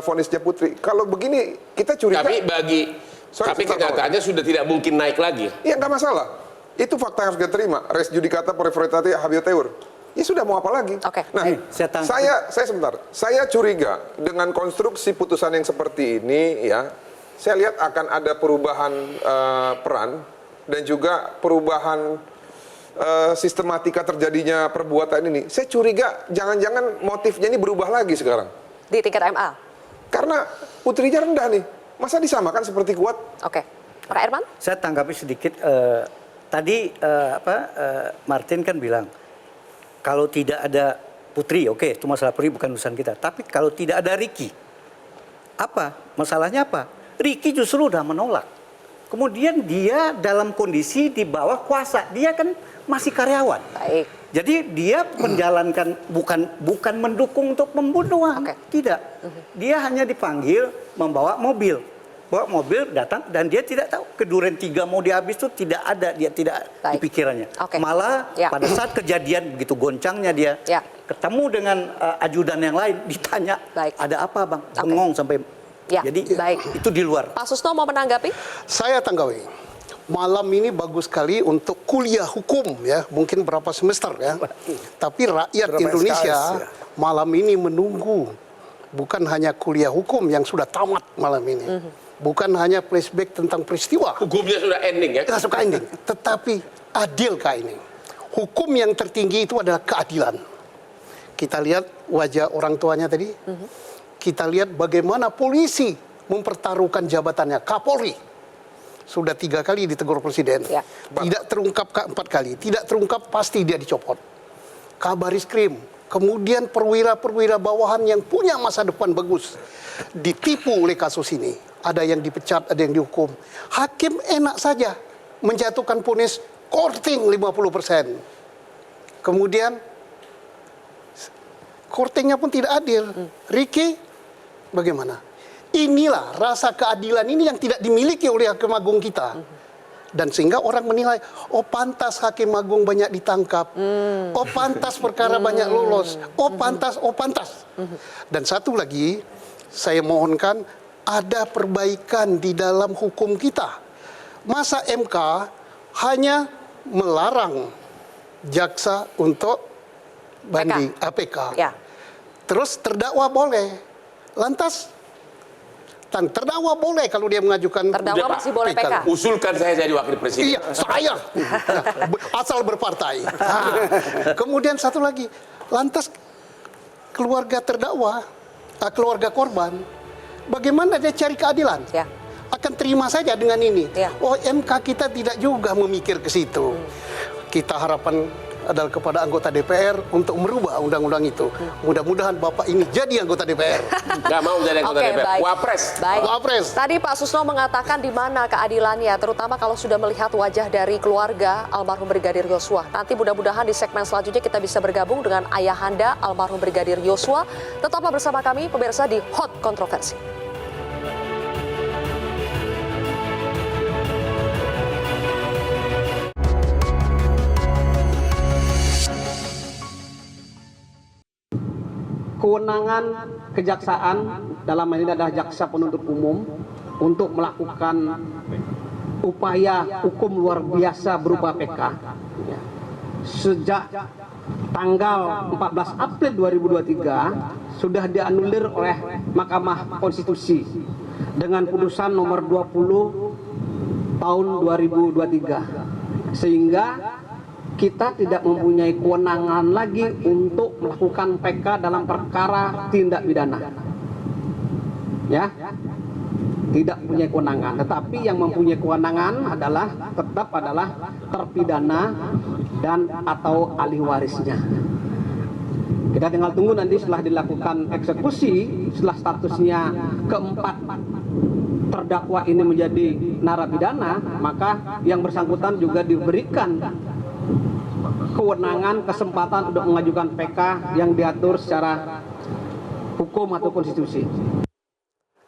vonisnya Putri. Kalau begini kita curiga. Tapi kenyataannya sudah tidak mungkin naik lagi. Iya nggak masalah. Itu fakta yang harus kita terima. Res judicata pro veritate habeas. Ya sudah, mau apa lagi? Oke. Nah, saya curiga dengan konstruksi putusan yang seperti ini, ya, saya lihat akan ada perubahan peran dan juga perubahan sistematika terjadinya perbuatan ini. Saya curiga jangan-jangan motifnya ini berubah lagi sekarang. Di tingkat MA? Karena putrinya rendah nih. Masa disamakan seperti Kuat? Oke. Pak Herman? Saya tanggapi sedikit. Tadi Martin kan bilang, kalau tidak ada Putri, oke, itu masalah Putri bukan urusan kita. Tapi kalau tidak ada Ricky, apa? Masalahnya apa? Ricky justru udah menolak. Kemudian dia dalam kondisi di bawah kuasa. Dia kan masih karyawan. Baik. Jadi dia menjalankan bukan mendukung untuk pembunuhan. Tidak. Dia hanya dipanggil membawa mobil. Bawa mobil datang dan dia tidak tahu keduren 3 mau dihabis itu tidak ada, dia tidak di pikirannya. Malah pada saat kejadian begitu goncangnya dia ketemu dengan ajudan yang lain ditanya ada apa bang, bengong sampai jadi itu di luar. Pak Susno mau menanggapi? Saya tanggapi. Malam ini bagus sekali untuk kuliah hukum ya, mungkin berapa semester ya. Tapi rakyat Indonesia malam ini menunggu bukan hanya kuliah hukum yang sudah tamat malam ini. Bukan hanya flashback tentang peristiwa. Hukumnya sudah ending ya? Sudah ending. Tetapi adilkah ini? Hukum yang tertinggi itu adalah keadilan. Kita lihat wajah orang tuanya tadi. Kita lihat bagaimana polisi mempertaruhkan jabatannya. Kapolri sudah 3 kali ditegur presiden. Tidak terungkap 4 kali. Tidak terungkap pasti dia dicopot. Kabariskrem. Kemudian perwira-perwira bawahan yang punya masa depan bagus ditipu oleh kasus ini. Ada yang dipecat, ada yang dihukum. Hakim enak saja menjatuhkan vonis korting 50%. Kemudian kortingnya pun tidak adil. Ricky, bagaimana? Inilah rasa keadilan ini yang tidak dimiliki oleh Hakim Agung kita. Dan sehingga orang menilai, oh pantas Hakim Agung banyak ditangkap, oh pantas perkara banyak lolos, oh pantas, oh pantas. Dan satu lagi, saya mohonkan ada perbaikan di dalam hukum kita. Masa MK hanya melarang jaksa untuk banding APK. Terus terdakwa boleh. Lantas terdakwa boleh kalau dia mengajukan terdakwa masih boleh PK. Usulkan saya jadi wakil presiden. Iya, saya. Asal berpartai. Kemudian satu lagi, lantas keluarga terdakwa, keluarga korban, bagaimana dia cari keadilan? Akan terima saja dengan ini. Oh, MK kita tidak juga memikir ke situ. Kita harapan adalah kepada anggota DPR untuk merubah undang-undang itu. Mudah-mudahan Bapak ini jadi anggota DPR. Nggak mau jadi anggota DPR. Wapres. Wapres. Tadi Pak Susno mengatakan di mana keadilannya, terutama kalau sudah melihat wajah dari keluarga almarhum Brigadir Yosua. Nanti mudah-mudahan di segmen selanjutnya kita bisa bergabung dengan ayahanda almarhum Brigadir Yosua. Tetaplah bersama kami pemirsa di Hot Kontroversi. Kewenangan kejaksaan dalam hal ini adalah jaksa penuntut umum untuk melakukan upaya hukum luar biasa berupa PK sejak tanggal 14 April 2023 sudah dianulir oleh Mahkamah Konstitusi dengan putusan nomor 20 tahun 2023 sehingga kita tidak mempunyai kewenangan lagi untuk melakukan PK dalam perkara tindak pidana. Ya, tidak punya kewenangan. Tetapi yang mempunyai kewenangan tetap adalah terpidana dan atau ahli warisnya. Kita tinggal tunggu nanti setelah dilakukan eksekusi, setelah statusnya keempat terdakwa ini menjadi narapidana, maka yang bersangkutan juga diberikan kewenangan, kesempatan untuk mengajukan PK yang diatur secara hukum atau konstitusi.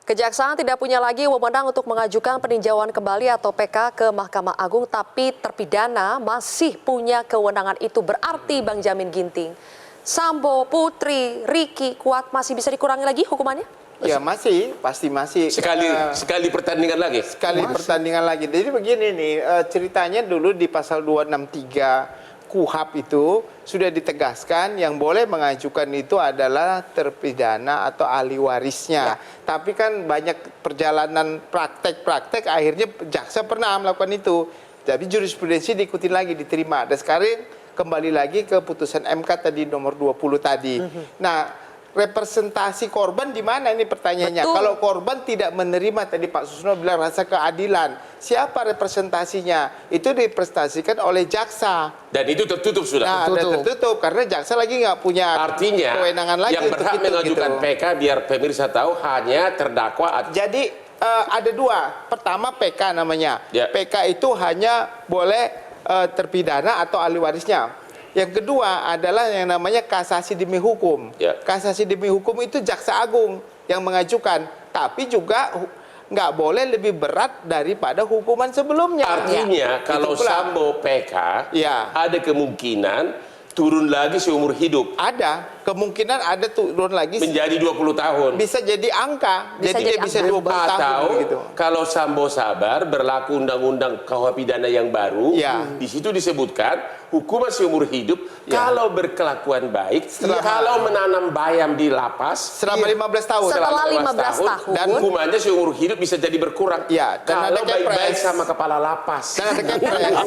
Kejaksaan tidak punya lagi wewenang untuk mengajukan peninjauan kembali atau PK ke Mahkamah Agung, tapi terpidana masih punya kewenangan itu. Berarti Bang Jamin Ginting, Sambo, Putri, Ricky, Kuat masih bisa dikurangi lagi hukumannya? Ya masih, pasti masih. Sekali pertandingan lagi? Sekali pertandingan lagi. Jadi begini nih, ceritanya dulu di pasal 263 KUHP itu sudah ditegaskan yang boleh mengajukan itu adalah terpidana atau ahli warisnya. Tapi kan banyak perjalanan praktek-praktek akhirnya jaksa pernah melakukan itu. Jadi jurisprudensi diikuti lagi, diterima. Dan sekarang kembali lagi ke putusan MK tadi nomor 20 tadi. Nah, representasi korban di mana ini pertanyaannya? Betul. Kalau korban tidak menerima, tadi Pak Susno bilang rasa keadilan, siapa representasinya? Itu direpresentasikan oleh jaksa. Dan itu tertutup sudah. Nah, tertutup karena jaksa lagi nggak punya Artinya kewenangan lagi yang berhak untuk itu, mengajukan gitu. PK biar pemirsa tahu hanya terdakwa. Jadi ada dua. Pertama PK namanya. Ya. PK itu hanya boleh terpidana atau ahli warisnya. Yang kedua adalah yang namanya kasasi demi hukum. Ya. Kasasi demi hukum itu jaksa agung yang mengajukan, tapi juga nggak boleh lebih berat daripada hukuman sebelumnya. Artinya kalau Itu pula. Sambo PK Ya. ada kemungkinan turun lagi seumur hidup Ada kemungkinan ada turun lagi menjadi 20 tahun. bisa jadi angka. Bisa Jadi dia jadi bisa angka. 20 tahun Atau gitu. kalau Sambo sabar berlaku undang-undang KUHP pidana yang baru, Ya. di situ disebutkan hukuman seumur hidup Ya. kalau berkelakuan baik, kalau menanam bayam di lapas Selama 15 tahun. Setelah 15 tahun. dan hukumannya seumur hidup bisa jadi berkurang. Ya, dan Kalau ada kepres. baik-baik sama kepala lapas. Dan ada kepres.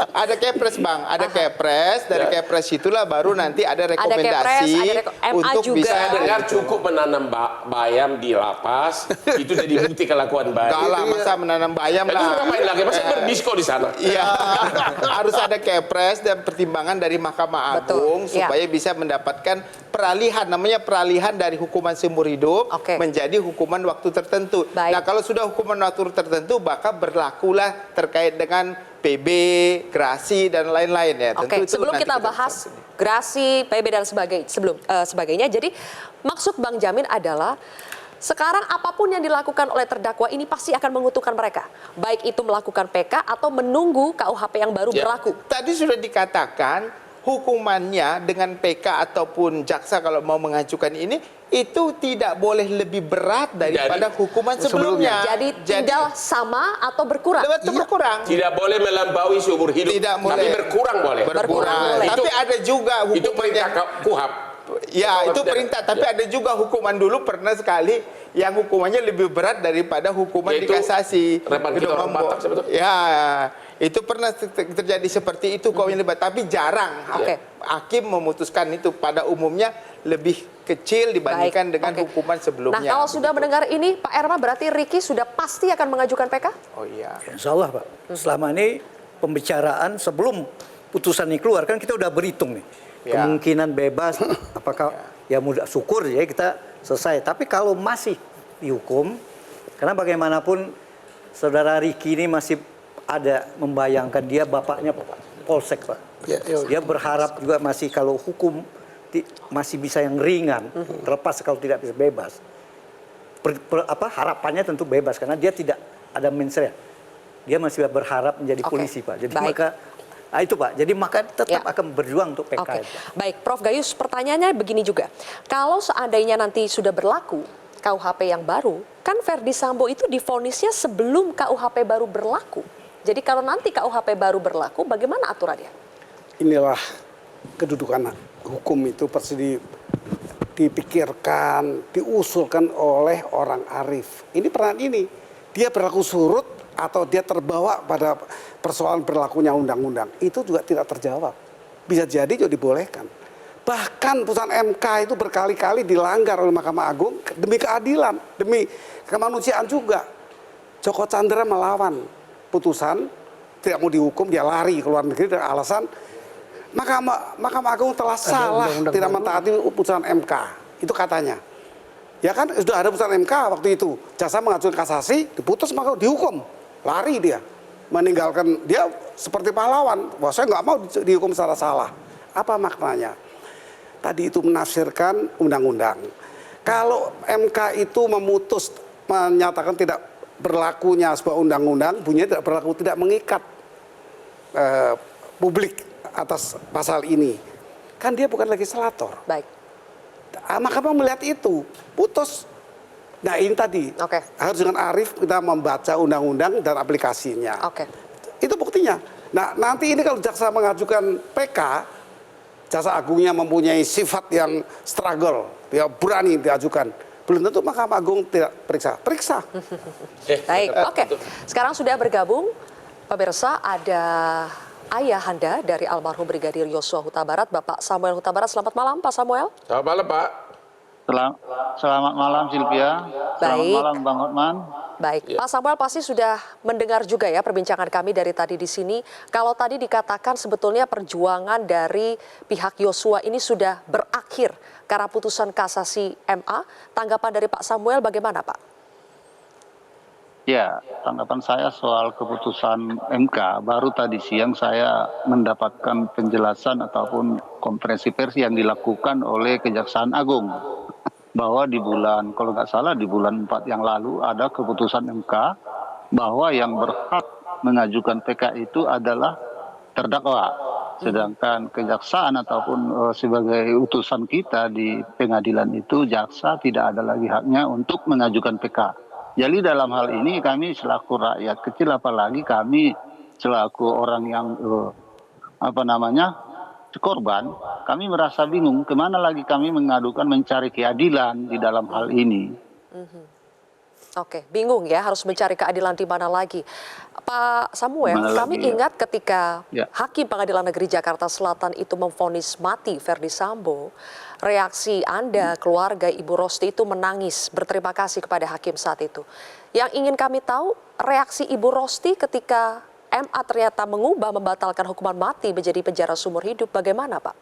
Ada kepres, Bang. Ada kepres. Dari kepres itulah baru nanti ada rekomendasi ada MA untuk juga. bisa Saya dengar cukup menanam bayam di lapas itu jadi bukti kelakuan baik. enggak lah, masa menanam bayam Itu lah. ngapain lagi? Masa berdisko di sana? Iya, harus ada kepres dan pertimbangan dari Mahkamah Betul, Agung iya. supaya bisa mendapatkan peralihan, namanya peralihan dari hukuman seumur hidup Oke. menjadi hukuman waktu tertentu. Baik. Nah, kalau sudah hukuman waktu tertentu, maka berlakulah terkait dengan PB, gerasi dan lain-lain ya. Oke, Tentu itu sebelum nanti kita bahas gerasi, PB dan sebagainya, jadi maksud Bang Jamin adalah sekarang apapun yang dilakukan oleh terdakwa ini pasti akan menguntungkan mereka, baik itu melakukan PK atau menunggu KUHP yang baru Ya. berlaku. Tadi sudah dikatakan hukumannya dengan PK ataupun jaksa kalau mau mengajukan ini itu tidak boleh lebih berat daripada hukuman sebelumnya. Jadi tinggal sama atau berkurang. Itu berkurang. Tidak boleh melampaui seumur hidup. Tidak boleh. Tapi berkurang boleh. Berkurang boleh. Tapi ada juga Itu hukuman perintah yang KUHP. ya itu Tidak. perintah, tapi Ya. ada juga hukuman dulu pernah sekali yang hukumannya lebih berat daripada hukuman di Yaitu kasasi. repan kita orang Batak sebetulnya. Ya, itu pernah terjadi seperti itu kau yang lebat, tapi jarang Oke. hakim memutuskan itu, pada umumnya lebih kecil dibandingkan Baik, dengan oke. hukuman sebelumnya. Nah, kalau sudah begitu. mendengar ini, Pak Erma, berarti Ricky sudah pasti akan mengajukan PK? Oh iya. Insya Allah Pak. Selama ini pembicaraan sebelum putusan ini keluar kan kita udah berhitung nih. Ya. Kemungkinan bebas, apakah ya mudah syukur ya kita selesai. Tapi kalau masih dihukum, karena bagaimanapun saudara Ricky ini masih ada membayangkan dia bapaknya Polsek Pak. Dia berharap juga masih kalau hukum masih bisa yang ringan, terlepas kalau tidak bisa bebas. Harapannya tentu bebas karena dia tidak ada mensreah. Dia masih berharap menjadi Oke. polisi Pak. Jadi Baik. maka itu Pak. Jadi maka tetap Ya. akan berjuang untuk PK. Oke, baik Prof Gayus, pertanyaannya begini juga. Kalau seandainya nanti sudah berlaku KUHP yang baru, kan Verdi Sambo itu divonisnya sebelum KUHP baru berlaku. Jadi kalau nanti KUHP baru berlaku, bagaimana aturannya? Inilah kedudukan hukum itu pasti dipikirkan, diusulkan oleh orang arif. Ini peran ini, dia berlaku surut atau dia terbawa pada persoalan berlakunya undang-undang. Itu juga tidak terjawab. Bisa jadi juga dibolehkan. Bahkan putusan MK itu berkali-kali dilanggar oleh Mahkamah Agung demi keadilan, demi kemanusiaan juga. Joko Chandra melawan putusan, tidak mau dihukum, dia lari ke luar negeri dengan alasan Mahkamah Agung telah salah tidak mentaati putusan MK. Itu katanya. Ya kan sudah ada putusan MK waktu itu. Jaksa mengajukan kasasi, diputus maka dihukum. Lari dia. Meninggalkan dia seperti pahlawan. Wah, saya nggak mau dihukum secara salah. Apa maknanya? Tadi itu menafsirkan undang-undang. Kalau MK itu menyatakan tidak berlakunya sebuah undang-undang, bunyinya tidak berlaku, tidak mengikat publik atas pasal ini. Kan dia bukan legislator. Baik. Mahkamah melihat itu, putus. Nah ini tadi, harus dengan arif kita membaca undang-undang dan aplikasinya. Oke. Itu buktinya. Nah, nanti ini kalau jaksa mengajukan PK, Jaksa Agungnya mempunyai sifat yang struggle, dia berani diajukan. Belum tentu Mahkamah Agung tidak periksa. Baik, oke. Sekarang sudah bergabung, pemirsa, ada ayahanda dari almarhum Brigadir Yosua Huta Barat, Bapak Samuel Huta Barat. Selamat malam, Pak Samuel. Selamat malam, Pak. Selamat malam, Sylvia. Selamat Baik. malam, Bang Hotman. Baik, Pak Samuel pasti sudah mendengar juga ya perbincangan kami dari tadi di sini. Kalau tadi dikatakan sebetulnya perjuangan dari pihak Yosua ini sudah berakhir karena putusan kasasi MA. Tanggapan dari Pak Samuel bagaimana, Pak? Ya, tanggapan saya soal keputusan MK, baru tadi siang saya mendapatkan penjelasan ataupun konferensi pers yang dilakukan oleh Kejaksaan Agung. Bahwa di bulan, kalau nggak salah di bulan 4 yang lalu ada keputusan MK bahwa yang berhak mengajukan PK itu adalah terdakwa. Sedangkan kejaksaan ataupun sebagai utusan kita di pengadilan itu, jaksa tidak ada lagi haknya untuk mengajukan PK. Jadi dalam hal ini kami selaku rakyat kecil, apalagi kami selaku orang yang korban, kami merasa bingung kemana lagi kami mengadukan mencari keadilan di dalam hal ini. Oke, bingung ya harus mencari keadilan di mana lagi. Pak Samuel, kami ingat ketika Hakim Pengadilan Negeri Jakarta Selatan itu memvonis mati Verdi Sambo, reaksi Anda, keluarga Ibu Rosti itu menangis berterima kasih kepada Hakim saat itu. Yang ingin kami tahu, reaksi Ibu Rosti ketika MA ternyata mengubah membatalkan hukuman mati menjadi penjara seumur hidup, bagaimana Pak?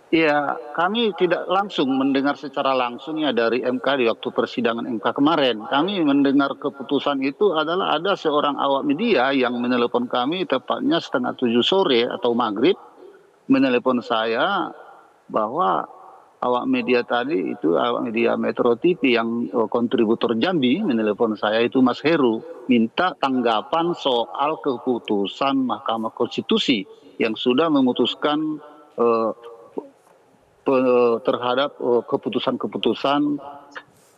Ya, kami tidak langsung mendengar secara langsung ya dari MK di waktu persidangan MK kemarin. Kami mendengar keputusan itu adalah ada seorang awak media yang menelepon kami tepatnya 6:30 sore atau maghrib, menelepon saya bahwa awak media tadi itu awak media Metro TV yang kontributor Jambi menelepon saya itu Mas Heru, minta tanggapan soal keputusan Mahkamah Konstitusi yang sudah memutuskan terhadap keputusan-keputusan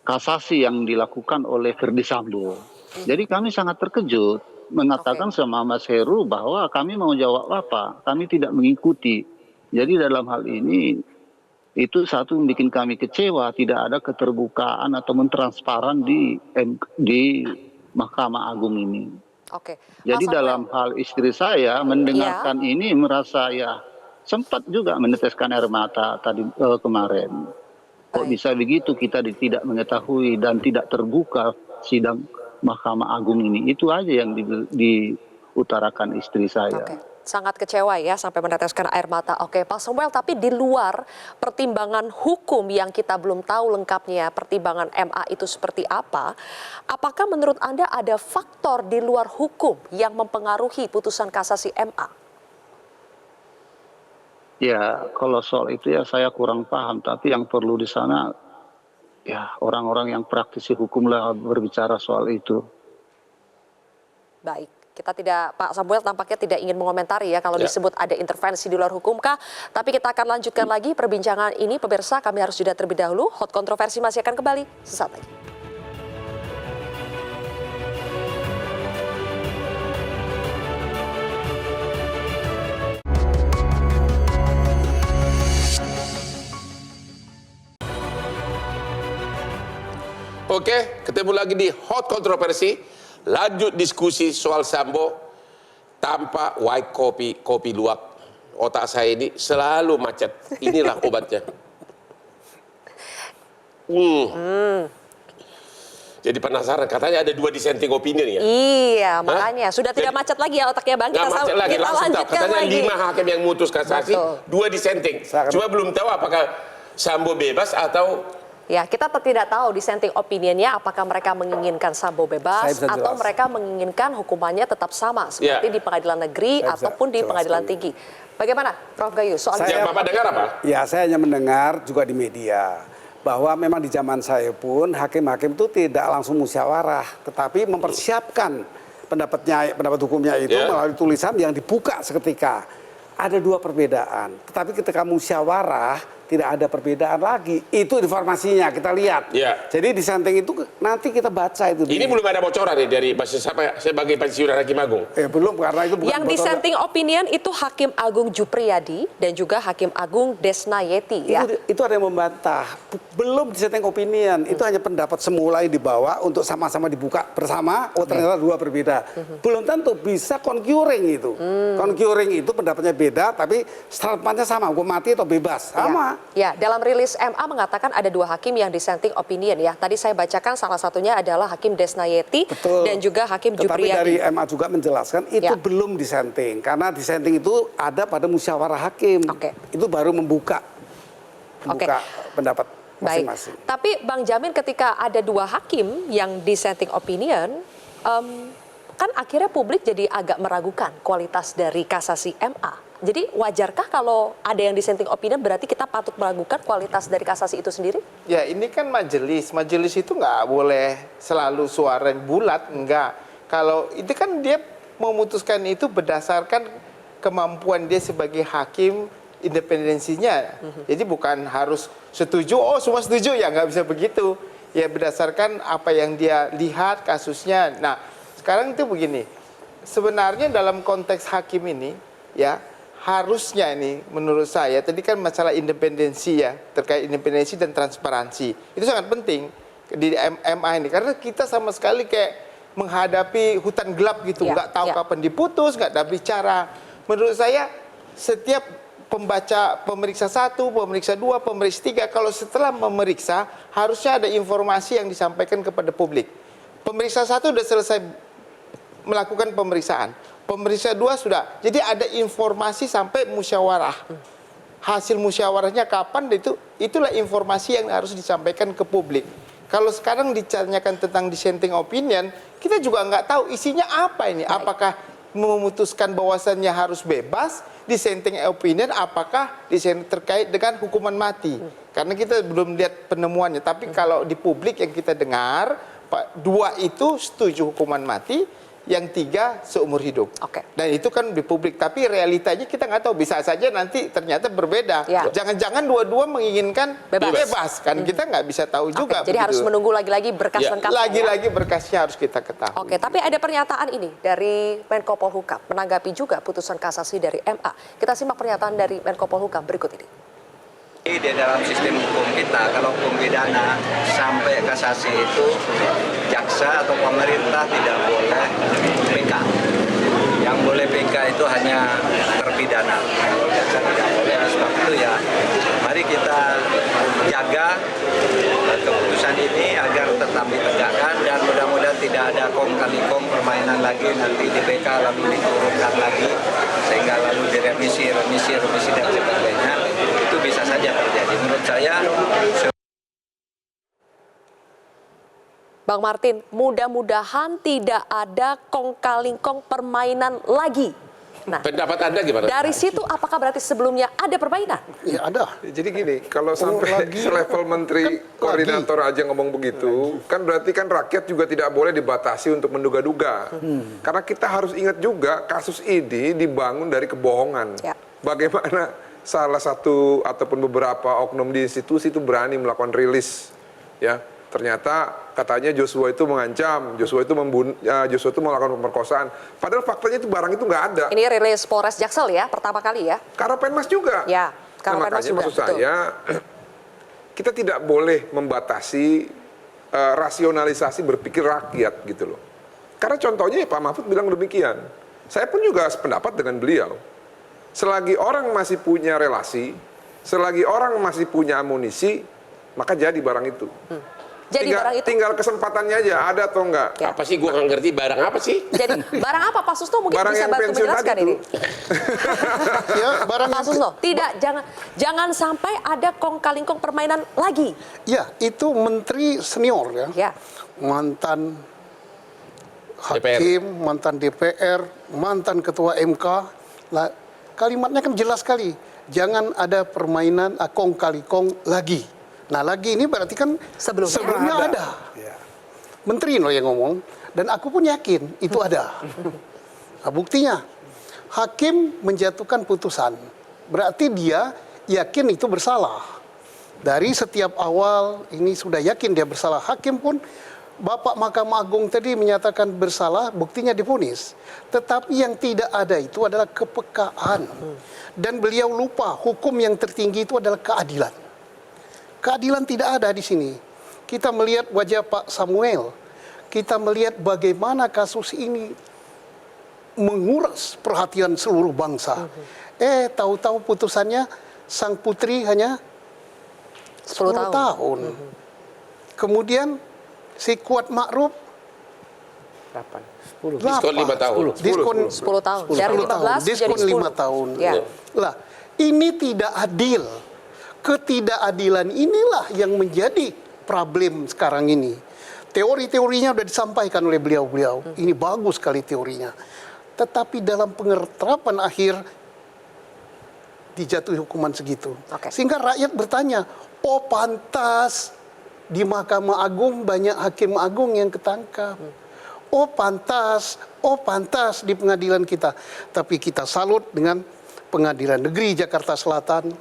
kasasi yang dilakukan oleh Verdi Sambo. Jadi kami sangat terkejut mengatakan sama Mas Heru bahwa kami mau jawab apa, kami tidak mengikuti. Jadi dalam hal ini itu satu yang bikin kami kecewa, tidak ada keterbukaan atau transparan di Mahkamah Agung ini. Oke. Jadi dalam hal istri saya mendengarkan ini merasa ya sempat juga meneteskan air mata tadi kemarin. Kok bisa begitu, kita tidak mengetahui dan tidak terbuka sidang Mahkamah Agung ini. Itu aja yang diutarakan istri saya. Oke. Sangat kecewa ya sampai meneteskan air mata. Oke, Pak Samuel, tapi di luar pertimbangan hukum yang kita belum tahu lengkapnya pertimbangan MA itu seperti apa, apakah menurut Anda ada faktor di luar hukum yang mempengaruhi putusan kasasi MA? Ya, kalau soal itu ya saya kurang paham, tapi yang perlu di sana ya orang-orang yang praktisi hukum lah berbicara soal itu. Baik. Kita tidak, Pak Samuel tampaknya tidak ingin mengomentari ya kalau disebut ada intervensi di luar hukum kah. Tapi kita akan lanjutkan lagi perbincangan ini. Pemirsa, kami harus jeda terlebih dahulu. Hot Kontroversi masih akan kembali sesaat lagi. Oke, ketemu lagi di Hot Kontroversi. Lanjut diskusi soal Sambo tanpa white kopi luwak. Otak saya ini selalu macet. Inilah obatnya. Jadi penasaran, katanya ada 2 dissenting opinion ya? Iya, makanya sudah tidak macet lagi ya otaknya Bang. Nggak macet lagi, langsung tahu. Katanya lagi. 5 hakim yang mutus kasasi, 2 dissenting. Cuma belum tahu apakah Sambo bebas atau... Ya, kita tidak tahu dissenting opinionnya apakah mereka menginginkan Sambo bebas atau mereka menginginkan hukumannya tetap sama seperti di pengadilan negeri ataupun di pengadilan tinggi. Bagaimana, Prof. Gayus? Soal yang Bapak dengar apa? Ya, saya hanya mendengar juga di media bahwa memang di zaman saya pun hakim-hakim itu tidak langsung musyawarah, tetapi mempersiapkan pendapat hukumnya itu melalui tulisan yang dibuka seketika. Ada 2 perbedaan, tetapi ketika musyawarah tidak ada perbedaan lagi. Itu informasinya kita lihat. Ya. Jadi dissenting itu nanti kita baca itu. Ini belum ada bocoran nih dari sebagai pensiunan Hakim Agung. Belum, karena itu bukan Yang dissenting opinion itu Hakim Agung Jupriyadi dan juga Hakim Agung Desnayeti ya. Itu ada yang membantah. Belum dissenting opinion. Itu hanya pendapat semula yang dibawa untuk sama-sama dibuka bersama. Oh ternyata dua berbeda. Belum tentu bisa concurring itu. Concurring itu pendapatnya beda, tapi statementnya sama. Hukum mati atau bebas. Sama. Ya, dalam rilis MA mengatakan ada 2 hakim yang dissenting opinion ya. Tadi saya bacakan salah satunya adalah Hakim Desnayeti dan juga Hakim Tetapi Jupriyadi. dari MA juga menjelaskan itu belum dissenting. Karena dissenting itu ada pada musyawarah hakim. Itu baru membuka pendapat masing-masing. Baik. Tapi Bang Jamin ketika ada 2 hakim yang dissenting opinion, kan akhirnya publik jadi agak meragukan kualitas dari kasasi MA. Jadi wajarkah kalau ada yang dissenting opinion berarti kita patut meragukan kualitas dari kasasi itu sendiri? Ya ini kan majelis itu nggak boleh selalu suara yang bulat, enggak. Kalau itu kan dia memutuskan itu berdasarkan kemampuan dia sebagai hakim, independensinya. Jadi bukan harus setuju, oh semua setuju, ya nggak bisa begitu. Ya berdasarkan apa yang dia lihat kasusnya. Nah sekarang itu begini, sebenarnya dalam konteks hakim ini ya harusnya ini menurut saya, tadi kan masalah independensi ya, terkait independensi dan transparansi. Itu sangat penting di MA ini, karena kita sama sekali kayak menghadapi hutan gelap gitu, nggak tahu kapan diputus, nggak ada bicara. Menurut saya setiap pemeriksa 1, pemeriksa 2, pemeriksa 3, kalau setelah memeriksa harusnya ada informasi yang disampaikan kepada publik. Pemeriksa 1 sudah selesai melakukan pemeriksaan. Pemeriksa 2 sudah. Jadi ada informasi sampai musyawarah. Hasil musyawarahnya kapan, itulah informasi yang harus disampaikan ke publik. Kalau sekarang ditanyakan tentang dissenting opinion, kita juga nggak tahu isinya apa ini. Apakah memutuskan bahwasannya harus bebas, dissenting opinion, apakah dissenting terkait dengan hukuman mati. Karena kita belum lihat penemuannya. Tapi kalau di publik yang kita dengar, 2 itu setuju hukuman mati, yang 3 seumur hidup. Dan itu kan di publik, tapi realitanya kita nggak tahu, bisa saja nanti ternyata berbeda. Jangan-jangan dua-dua menginginkan bebas kan, kita nggak bisa tahu juga. Jadi harus menunggu lagi-lagi berkas lengkapnya. Lagi-lagi berkasnya harus kita ketahui. Tapi ada pernyataan ini dari Menko Polhukam menanggapi juga putusan kasasi dari MA. Kita simak pernyataan dari Menko Polhukam berikut ini. Di dalam sistem hukum kita, kalau hukum pidana sampai kasasi itu jaksa atau pemerintah tidak boleh PK. Yang boleh PK itu hanya terpidana. Kalau jaksa tidak boleh, sebab itu ya mari kita jaga keputusan ini agar tetap ditegakkan dan mudah-mudahan tidak ada kong kali kong permainan lagi nanti di PK lalu diturunkan lagi sehingga lalu direvisi dan sebagainya. Itu bisa saja terjadi. Menurut saya Bang Martin, mudah-mudahan tidak ada kong kaling kong permainan lagi. Nah, pendapat Anda gimana? Dari situ apakah berarti sebelumnya ada permainan? Ya ada. Jadi gini, kalau sampai selevel menteri koordinator aja ngomong begitu, kan berarti kan rakyat juga tidak boleh dibatasi untuk menduga-duga. Karena kita harus ingat juga kasus ini dibangun dari kebohongan. Bagaimana salah satu ataupun beberapa oknum di institusi itu berani melakukan rilis, ya. Ternyata katanya Joshua itu mengancam, Joshua itu membunuh, Joshua itu melakukan pemerkosaan. Padahal faktanya itu barang itu nggak ada. Ini rilis Polres Jaksel ya, pertama kali ya. Karopenmas juga. Ya, Karopenmas juga. Maksud saya, kita tidak boleh membatasi rasionalisasi berpikir rakyat gitu loh. Karena contohnya ya, Pak Mahfud bilang demikian. Saya pun juga sependapat dengan beliau. Selagi orang masih punya relasi, selagi orang masih punya amunisi, maka jadi barang itu. Jadi barang itu tinggal kesempatannya aja, ada atau enggak. Apa sih, gua nggak ngerti barang apa sih? Jadi barang apa Pak Susno mungkin barang bisa bantu menjelaskan ini. Ya, barang Pak Susno, tidak, jangan sampai ada kong kaling kong permainan lagi. Ya, itu menteri senior ya. Mantan hakim, mantan DPR, mantan ketua MK. Nah, kalimatnya kan jelas sekali. Jangan ada permainan kong kali kong lagi. Nah lagi ini berarti kan sebelumnya ada. Menteri loh yang ngomong. Dan aku pun yakin itu ada. Nah, buktinya hakim menjatuhkan putusan. Berarti dia yakin itu bersalah. Dari setiap awal ini sudah yakin dia bersalah. Hakim pun, Bapak Mahkamah Agung tadi menyatakan bersalah, buktinya divonis. Tetapi yang tidak ada itu adalah kepekaan. Dan beliau lupa hukum yang tertinggi itu adalah keadilan. Keadilan tidak ada di sini. Kita melihat wajah Pak Samuel. Kita melihat bagaimana kasus ini menguras perhatian seluruh bangsa. Tahu-tahu putusannya sang putri hanya 10 tahun. Kemudian si Kuat Ma'ruf 10. Diskon 5 tahun. Diskon 10 tahun. Dari 15 diskon jadi 5 tahun. Ya. Lah, ini tidak adil. Ketidakadilan inilah yang menjadi problem sekarang ini. Teori-teorinya sudah disampaikan oleh beliau-beliau. Ini bagus sekali teorinya. Tetapi dalam pengeterapan akhir dijatuhi hukuman segitu. Sehingga rakyat bertanya, oh pantas di Mahkamah Agung banyak hakim agung yang ketangkap. Oh pantas di pengadilan kita. Tapi kita salut dengan Pengadilan Negeri Jakarta Selatan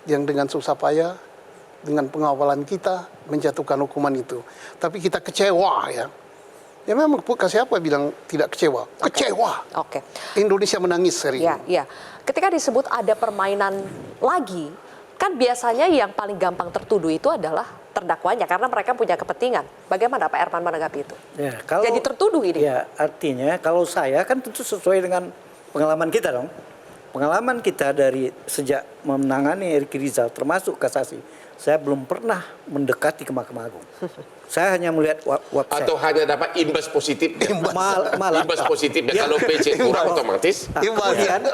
yang dengan susah payah, dengan pengawalan kita menjatuhkan hukuman itu. Tapi kita kecewa ya. Ya memang siapa bilang tidak kecewa? Kecewa. Indonesia menangis hari ini. Ya. Ketika disebut ada permainan lagi, kan biasanya yang paling gampang tertuduh itu adalah terdakwanya karena mereka punya kepentingan. Bagaimana Pak Erman menanggapi itu? Ya, kalau, jadi tertuduh ini. Ya, artinya kalau saya kan tentu sesuai dengan pengalaman kita dong. Pengalaman kita dari sejak menangani Ricky Rizal termasuk kasasi, saya belum pernah mendekati ke Mahkamah Agung. Saya hanya melihat website. Atau hanya dapat imbas positif. Malah imbas positif. Kalau PC kurang otomatis. Kemudian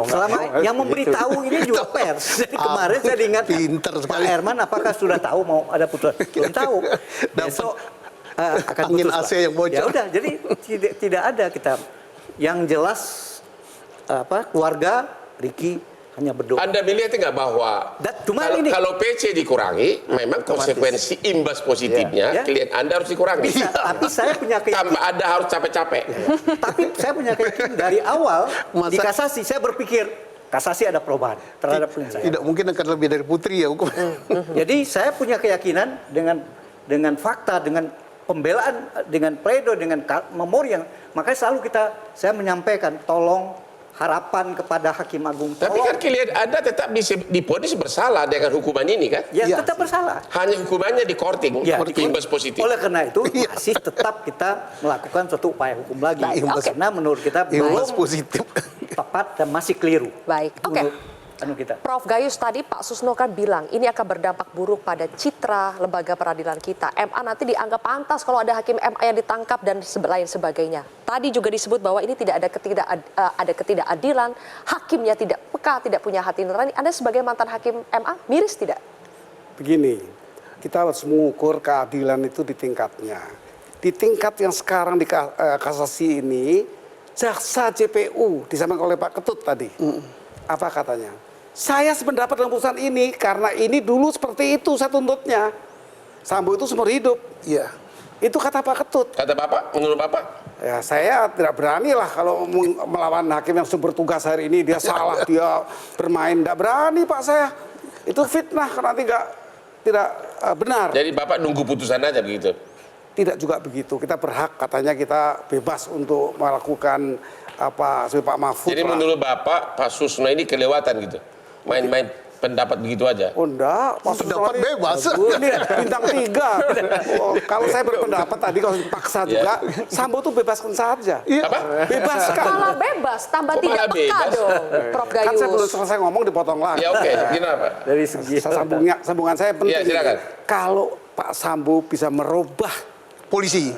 selama yang memberitahu ini juga pers. Jadi kemarin saya ingat Pak Erman apakah sudah tahu mau ada putusan? Belum tahu. Besok akan angin putus. AC yang bocor. Ya udah, jadi tidak ada kita. Yang jelas keluarga Ricky hanya berdoa. Anda melihat nggak bahwa kalau PC dikurangi, memang konsekuensi imbas positifnya klien Anda harus dikurangi. Bisa, tapi saya punya keyakinan. Anda harus capek-capek. Tapi saya punya keyakinan dari awal di kasasi saya berpikir kasasi ada perubahan terhadap klien saya. Tidak mungkin akan lebih dari putri ya hukum. Jadi saya punya keyakinan dengan fakta, dengan pembelaan, dengan pledo, dengan memori yang makanya selalu saya menyampaikan tolong harapan kepada Hakim Agung. Tapi kan klien Anda tetap divonis bersalah dengan hukuman ini kan? Ya, tetap bersalah. Hanya hukumannya di korting, imbas positif. Oleh karena itu masih tetap kita melakukan suatu upaya hukum lagi. Karena menurut kita belum positif tepat dan masih keliru. Baik, Prof Gayus tadi Pak Susno kan bilang ini akan berdampak buruk pada citra lembaga peradilan kita. MA nanti dianggap pantas kalau ada hakim MA yang ditangkap dan lain sebagainya. Tadi juga disebut bahwa ini tidak ada ketidakadilan, hakimnya tidak peka, tidak punya hati nurani. Anda sebagai mantan hakim MA miris tidak? Begini, kita harus mengukur keadilan itu di tingkatnya. Di tingkat yang sekarang di kasasi ini, jaksa JPU disampaikan oleh Pak Ketut tadi. Apa katanya? Saya sependapat dengan putusan ini karena ini dulu seperti itu saya tuntutnya. Sambo itu seumur hidup. Iya. Itu kata Pak Ketut. Kata Bapak, menurut Bapak? Ya saya tidak berani lah kalau melawan hakim yang bertugas hari ini dia salah, dia bermain. Tidak berani Pak saya. Itu fitnah karena tidak benar. Jadi Bapak nunggu putusan aja begitu? Tidak juga begitu. Kita berhak katanya kita bebas untuk melakukan seperti Pak Mahfud. Jadi menurut Bapak, Pak Susno ini kelewatan gitu? Main-main pendapat begitu aja? Oh enggak, Pak Susno pendapat bebas. Ini bintang 3. Kalau saya berpendapat tadi kalau dipaksa juga, Sambo tuh bebaskan saja. Apa? Bebaskan. Malah bebas, tambah tidak peka dong, Prof Gayus. Kan saya belum selesai ngomong dipotong lagi. Ya oke, gimana Pak? Dari segi sambungan saya penting. Ya, silakan. Kalau Pak Sambo bisa merubah polisi.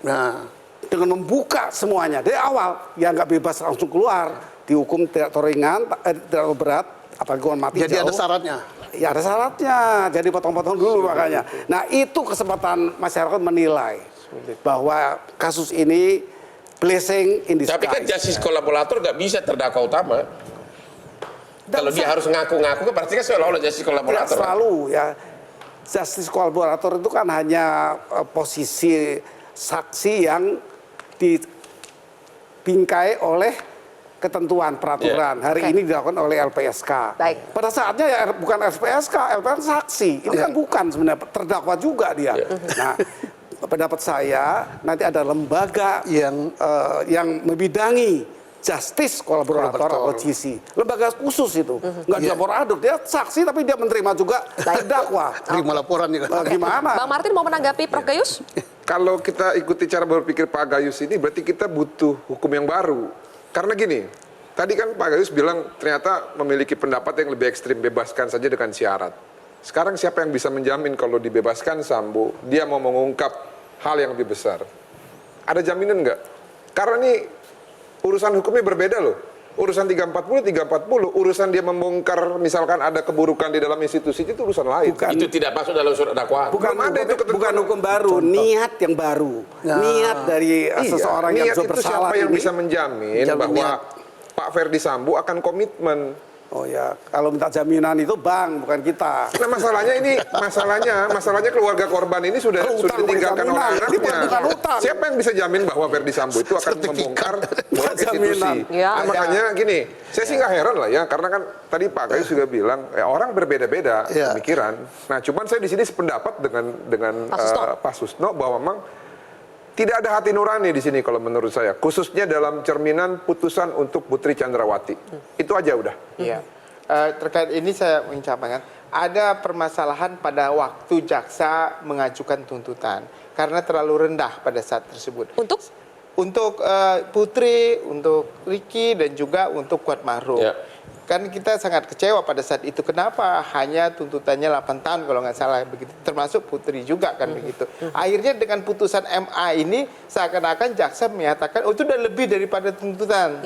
Nah, dengan membuka semuanya dari awal, ya nggak bebas langsung keluar, dihukum tidak ringan, tidak berat, apalagi hukuman mati. Jadi jauh. ada syaratnya. Ya ada syaratnya, jadi potong-potong dulu makanya. Nah itu kesempatan masyarakat menilai bahwa kasus ini blessing in disguise. Tapi kan justice kolaborator nggak bisa terdakwa utama. Kalau dia harus ngaku-ngaku, berarti kan seolah-olah justice kolaborator. Selalu ya, justice kolaborator itu kan hanya posisi saksi yang dibingkai oleh ketentuan peraturan. Hari Oke. ini dilakukan oleh LPSK. Baik. Pada saatnya ya bukan LPSK saksi. Ini kan bukan sebenarnya terdakwa juga dia. Nah, pendapat saya nanti ada lembaga yang membidangi justice kolaborator atau GC. Lembaga khusus itu. Nggak dicampur aduk. Dia saksi tapi dia menerima juga terdakwa. Terima laporan juga. Gimana? Bang Martin mau menanggapi Prof Gayus? Kalau kita ikuti cara berpikir Pak Gayus ini, berarti kita butuh hukum yang baru. Karena gini, tadi kan Pak Gayus bilang ternyata memiliki pendapat yang lebih ekstrim, bebaskan saja dengan syarat. Sekarang siapa yang bisa menjamin kalau dibebaskan Sambo, dia mau mengungkap hal yang lebih besar? Ada jaminan nggak? Karena ini urusan hukumnya berbeda loh. Urusan 340, urusan dia membongkar misalkan ada keburukan di dalam institusi itu urusan lain. Itu tidak masuk dalam surat dakwaan. Bukan hukum baru, niat yang baru. Niat dari seseorang yang niat sudah itu bersalah siapa yang ini. bisa menjamin bahwa Pak Ferdi Sambo akan komitmen? Oh ya, kalau minta jaminan itu bank, bukan kita. Nah masalahnya keluarga korban ini sudah ditinggalkan oleh anaknya. Siapa yang bisa jamin bahwa Ferdi Sambo itu akan membongkar institusi? Nah, makanya gini, saya sih nggak heran lah ya, karena kan tadi Pak Gayus juga bilang orang berbeda-beda pemikiran. Nah, cuman saya di sini sependapat dengan Pak Susno bahwa memang tidak ada hati nurani di sini kalau menurut saya, khususnya dalam cerminan putusan untuk Putri Chandrawati. Itu aja udah. Iya. Terkait ini saya mengucapkan ada permasalahan pada waktu jaksa mengajukan tuntutan karena terlalu rendah pada saat tersebut. Untuk Putri, untuk Ricky dan juga untuk Kuatmaruf. Ya. Kan kita sangat kecewa pada saat itu. Kenapa hanya tuntutannya 8 tahun kalau nggak salah begitu. Termasuk Putri juga kan begitu. Akhirnya dengan putusan MA ini seakan-akan jaksa menyatakan itu udah lebih daripada tuntutan.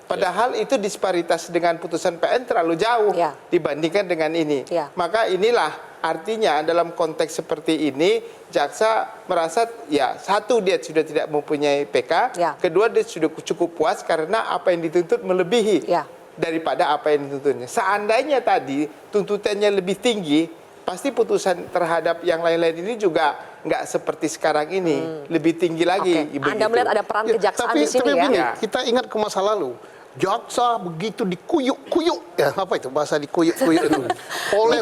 Padahal itu disparitas dengan putusan PN terlalu jauh dibandingkan dengan ini. Maka inilah artinya dalam konteks seperti ini jaksa merasa ya satu dia sudah tidak mempunyai PK, kedua dia sudah cukup puas karena apa yang dituntut melebihi daripada apa yang dituntutnya. Seandainya tadi tuntutannya lebih tinggi, pasti putusan terhadap yang lain-lain ini juga nggak seperti sekarang ini, lebih tinggi lagi. Anda melihat ada peran kejaksaan di sini tapi ya? begini, kita ingat ke masa lalu. Jaksa begitu dikuyuk-kuyuk, ya apa itu bahasa dikuyuk-kuyuk itu? Oleh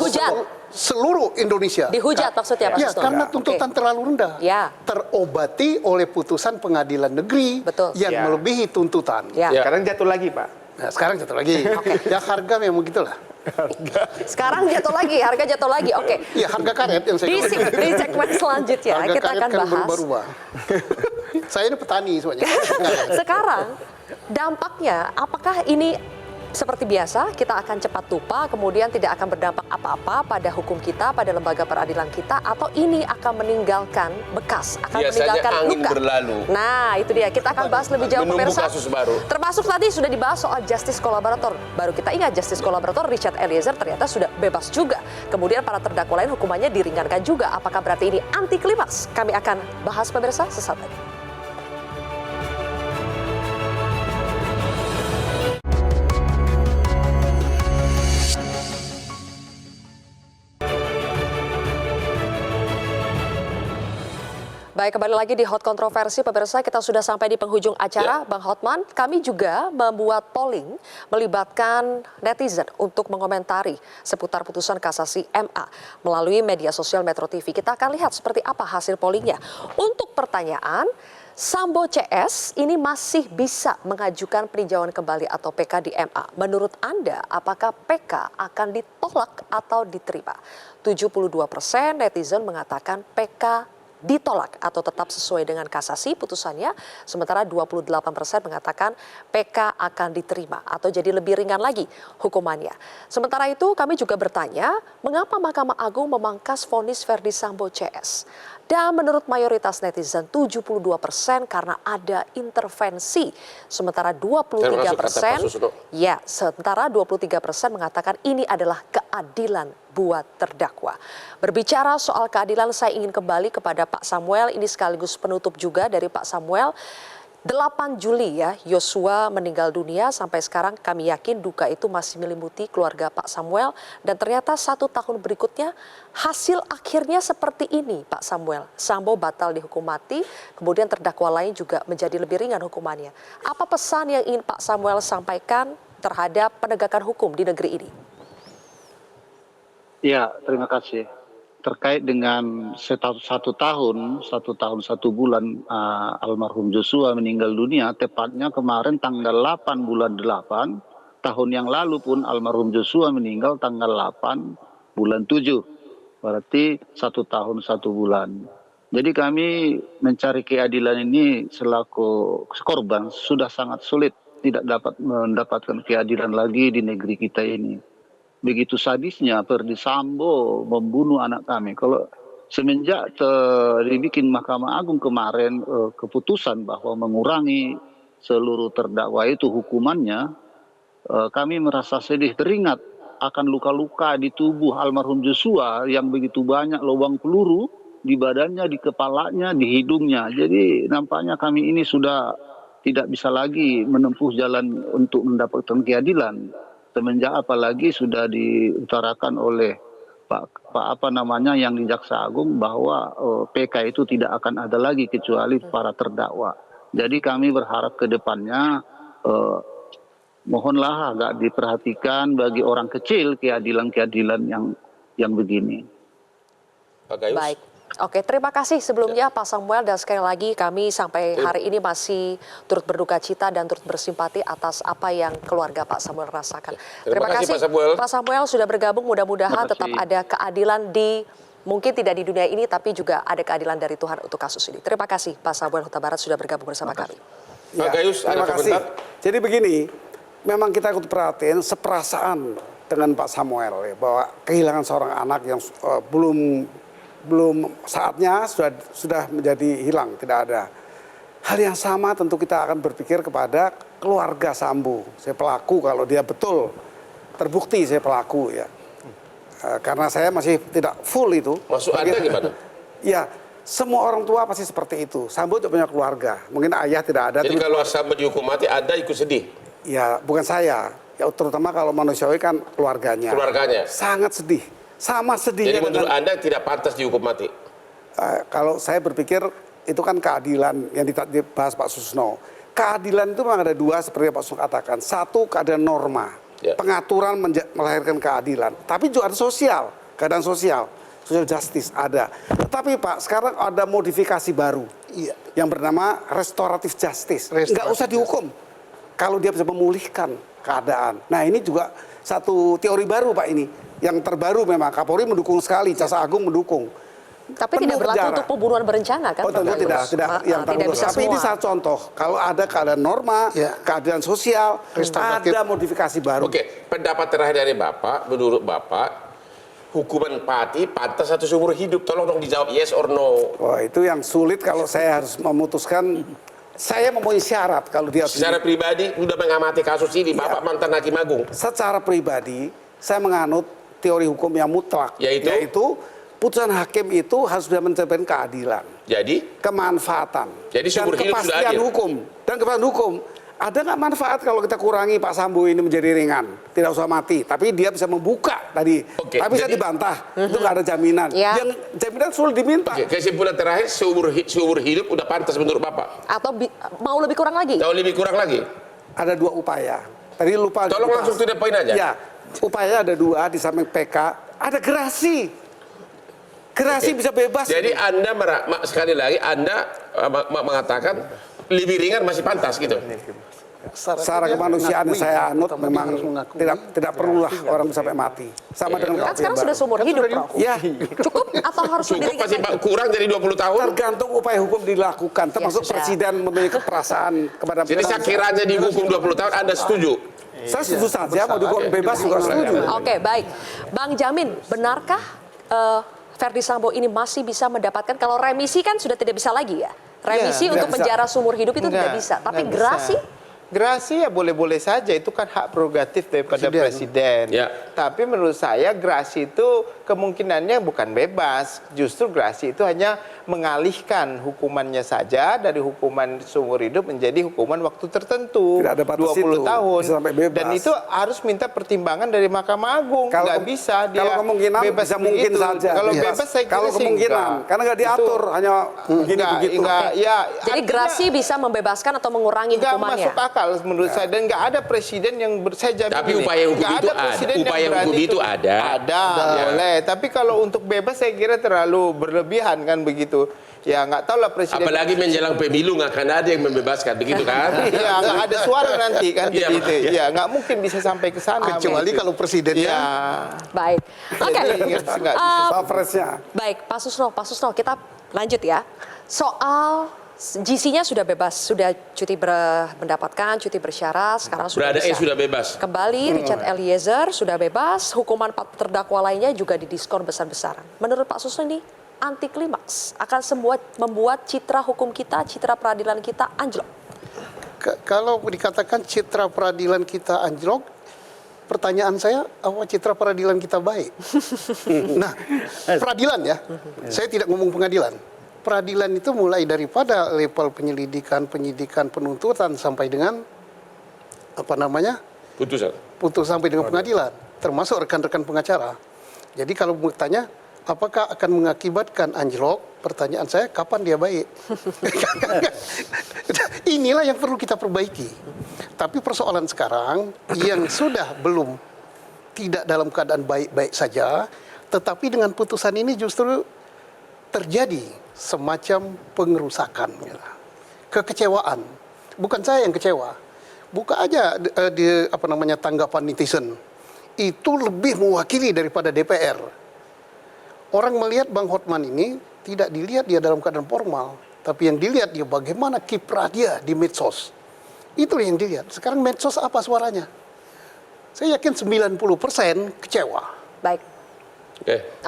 seluruh Indonesia. Dihujat maksudnya Pak Susno? Karena tuntutan terlalu rendah. Terobati oleh putusan pengadilan negeri yang melebihi tuntutan. Sekarang jatuh lagi Pak. Nah, sekarang jatuh lagi. Ya harga memang begitulah. Sekarang jatuh lagi, harga jatuh lagi. Oke. Iya, harga karet yang saya di segmen selanjutnya harga kita akan kan bahas. berubah-ubah. Saya ini petani semuanya. Sekarang dampaknya apakah ini seperti biasa kita akan cepat lupa kemudian tidak akan berdampak apa-apa pada hukum kita, pada lembaga peradilan kita, atau ini akan meninggalkan bekas, akan biasanya meninggalkan angin luka. berlalu. Nah, itu dia. Kita akan bahas lebih jauh Menunggu pemirsa. kasus baru. Termasuk tadi sudah dibahas soal justice kolaborator. Baru kita ingat justice kolaborator Richard Eliezer ternyata sudah bebas juga. Kemudian para terdakwa lain hukumannya diringankan juga. Apakah berarti ini anti klimaks? Kami akan bahas pemirsa sesaat lagi. Baik, kembali lagi di Hot Kontroversi, pemirsa. Kita sudah sampai di penghujung acara. Bang Hotman, kami juga membuat polling melibatkan netizen untuk mengomentari seputar putusan kasasi MA melalui media sosial Metro TV. Kita akan lihat seperti apa hasil pollingnya. Untuk pertanyaan, Sambo CS ini masih bisa mengajukan peninjauan kembali atau PK di MA. Menurut Anda, apakah PK akan ditolak atau diterima? 72% netizen mengatakan PK ditolak atau tetap sesuai dengan kasasi putusannya, sementara 28% mengatakan PK akan diterima atau jadi lebih ringan lagi hukumannya. Sementara itu kami juga bertanya, mengapa Mahkamah Agung memangkas vonis Ferdi Sambo CS? Dan menurut mayoritas netizen 72% karena ada intervensi, sementara 23% mengatakan ini adalah keadilan buat terdakwa. Berbicara soal keadilan, saya ingin kembali kepada Pak Samuel, ini sekaligus penutup juga dari Pak Samuel. 8 Juli ya, Yosua meninggal dunia. Sampai sekarang kami yakin duka itu masih menyelimuti keluarga Pak Samuel. Dan ternyata 1 tahun berikutnya hasil akhirnya seperti ini Pak Samuel. Sambo batal dihukum mati, kemudian terdakwa lain juga menjadi lebih ringan hukumannya. Apa pesan yang ingin Pak Samuel sampaikan terhadap penegakan hukum di negeri ini? Ya, terima kasih. Terkait dengan 1 tahun 1 bulan almarhum Joshua meninggal dunia, tepatnya kemarin tanggal 8 bulan 8, tahun yang lalu pun almarhum Joshua meninggal tanggal 8 bulan 7, berarti 1 tahun 1 bulan. Jadi kami mencari keadilan ini selaku korban sudah sangat sulit, tidak dapat mendapatkan keadilan lagi di negeri kita ini. Begitu sadisnya Ferdi Sambo membunuh anak kami. Kalau semenjak dibikin Mahkamah Agung kemarin keputusan bahwa mengurangi seluruh terdakwa itu hukumannya, kami merasa sedih, teringat akan luka-luka di tubuh almarhum Joshua yang begitu banyak lubang peluru di badannya, di kepalanya, di hidungnya. Jadi nampaknya kami ini sudah tidak bisa lagi menempuh jalan untuk mendapatkan keadilan. Semenjak apalagi sudah diutarakan oleh Pak yang di Jaksa Agung bahwa PK itu tidak akan ada lagi kecuali para terdakwa. Jadi kami berharap ke depannya mohonlah agak diperhatikan bagi orang kecil keadilan-keadilan yang begini. Baik. Oke, terima kasih sebelumnya Pak Samuel, dan sekali lagi kami sampai hari ini masih turut berduka cita dan turut bersimpati atas apa yang keluarga Pak Samuel rasakan. Terima kasih Pak Samuel sudah bergabung, mudah-mudahan tetap ada keadilan mungkin tidak di dunia ini, tapi juga ada keadilan dari Tuhan untuk kasus ini. Terima kasih Pak Samuel Huta Barat sudah bergabung bersama kami. Ya, terima kasih. Jadi begini, memang kita ikut perhatiin seperasaan dengan Pak Samuel ya, bahwa kehilangan seorang anak yang belum saatnya sudah menjadi hilang, tidak ada. Hal yang sama tentu kita akan berpikir kepada keluarga Sambo. Saya pelaku, kalau dia betul terbukti saya pelaku ya. Karena saya masih tidak full itu. Maksud Anda gimana? Ya, semua orang tua pasti seperti itu. Sambo juga punya keluarga. Mungkin ayah tidak ada. Jadi kalau Sambo dihukum mati, Anda ikut sedih? Ya, bukan saya. Ya, terutama kalau manusiawi kan keluarganya. Keluarganya? Sangat sedih. Sama sedihnya. Jadi menurut Anda tidak pantas dihukum mati? Kalau saya berpikir itu kan keadilan yang dibahas Pak Susno. Keadilan itu memang ada dua seperti yang Pak Susno katakan. Satu, keadaan norma, pengaturan melahirkan keadilan. Tapi juga ada sosial, keadaan social justice ada. Tetapi Pak, sekarang ada modifikasi baru yang bernama restoratif justice. Nggak usah dihukum kalau dia bisa memulihkan keadaan. Nah, ini juga satu teori baru Pak ini. Yang terbaru memang Kapolri mendukung sekali, Jaksa Agung mendukung. Tapi tidak berlaku untuk pembunuhan berencana kan? Oh tentu tidak yang terlalu. Tapi ini satu contoh. Kalau ada keadaan norma, keadilan sosial, ada modifikasi baru. Oke, pendapat terakhir dari Bapak, menurut Bapak, hukuman mati pantas atau seumur hidup? Tolong dong dijawab yes or no. Wah, itu yang sulit kalau saya harus memutuskan. Saya mempunyai syarat kalau dia. Secara pribadi sudah mengamati kasus ini, Bapak mantan Hakim Agung. Secara pribadi, saya menganut teori hukum yang mutlak, yaitu putusan hakim itu harus sudah mencapai keadilan. Jadi? Kemanfaatan. Jadi seumur hidup sudah adil. Hukum. Dan kepastian hukum. Ada nggak manfaat kalau kita kurangi Pak Sambo ini menjadi ringan? Tidak usah mati. Tapi dia bisa membuka tadi. Tapi bisa dibantah. Itu nggak ada jaminan. Yang jaminan sulit diminta. Kesimpulan terakhir, seumur hidup udah pantas menurut Bapak? Atau mau lebih kurang lagi? Jauh lebih kurang lagi? Ada dua upaya. Tadi lupa. Tolong langsung to the point aja. Ya. Upaya ada dua, di samping PK, ada gerasi. Gerasi bisa bebas. Jadi Anda, sekali lagi, Anda mengatakan lebih ringan masih pantas gitu? Secara kemanusiaan yang saya anut memang tidak perlulah orang sampai mati. Sama dengan kan sekarang sudah seumur hidup, Prof. Ya. Cukup atau harus cukup masih kurang dari 20 tahun? Tergantung upaya hukum dilakukan. Termasuk Presiden memiliki perasaan kepada. Jadi sekiranya dihukum 20 tahun, Anda setuju? Saya setuju saja, mau dihukum bebas juga setuju. Oke, baik. Bang Jamin, benarkah Ferdi Sambo ini masih bisa mendapatkan, kalau remisi kan sudah tidak bisa lagi ya? Remisi untuk penjara seumur hidup itu tidak bisa. Tapi gerasi? Gerasi ya boleh-boleh saja, itu kan hak prerogatif daripada presiden. Tapi menurut saya gerasi itu kemungkinannya bukan bebas, justru gerasi itu hanya mengalihkan hukumannya saja dari hukuman seumur hidup menjadi hukuman waktu tertentu, Tidak ada batas 20 itu, tahun. bisa sampai bebas. Dan itu harus minta pertimbangan dari Mahkamah Agung. Nggak bisa dia kalau kemungkinan bebas bisa mungkin begitu. saja. Kalau Iya. bebas saya kira Kalau sih kemungkinan, enggak. karena nggak diatur, Itu hanya begini begitu. ya, Jadi artinya gerasi bisa membebaskan atau mengurangi nggak hukumannya. masuk akal menurut saya, dan nggak ada presiden yang saya jamin Tapi ini, upaya hukum nggak itu ada. presiden yang Upaya berani hukum itu ada. ada boleh, tapi kalau untuk bebas saya kira terlalu berlebihan kan begitu. Ya nggak tahu lah presiden. Apalagi menjelang pemilu nggak akan ada yang membebaskan, begitu kan? Iya, nggak ada suara nanti kan Iya, begitu. Iya, nggak mungkin bisa sampai ke sana. Kecuali begitu. kalau presidennya Iya. Baik. Oke. Nggak Wapresnya. Baik, Pak Susno, kita lanjut ya. Soal GC-nya sudah bebas, sudah cuti mendapatkan cuti bersyarat, sekarang sudah Berada bisa sudah bebas. kembali. Richard Eliezer sudah bebas, hukuman 4 terdakwa lainnya juga didiskon besar-besaran. Menurut Pak Susno ini anti klimaks, akan membuat citra hukum kita, citra peradilan kita anjlok. kalau dikatakan citra peradilan kita anjlok, pertanyaan saya, apa citra peradilan kita baik? Nah, peradilan ya, saya tidak ngomong pengadilan. Peradilan itu mulai daripada level penyelidikan, penyidikan, penuntutan sampai dengan putus sampai dengan pengadilan, termasuk rekan-rekan pengacara. Jadi kalau bertanya, apakah akan mengakibatkan anjlok? Pertanyaan saya, kapan dia baik? Inilah yang perlu kita perbaiki. Tapi persoalan sekarang yang sudah belum tidak dalam keadaan baik-baik saja, tetapi dengan putusan ini justru terjadi semacam pengerusakan, kekecewaan. Bukan saya yang kecewa. Buka aja tanggapan netizen. Itu lebih mewakili daripada DPR. Orang melihat Bang Hotman ini tidak dilihat dia dalam keadaan formal, tapi yang dilihat dia bagaimana kiprah dia di medsos. Itu yang dilihat. Sekarang medsos apa suaranya? Saya yakin 90% kecewa. Baik.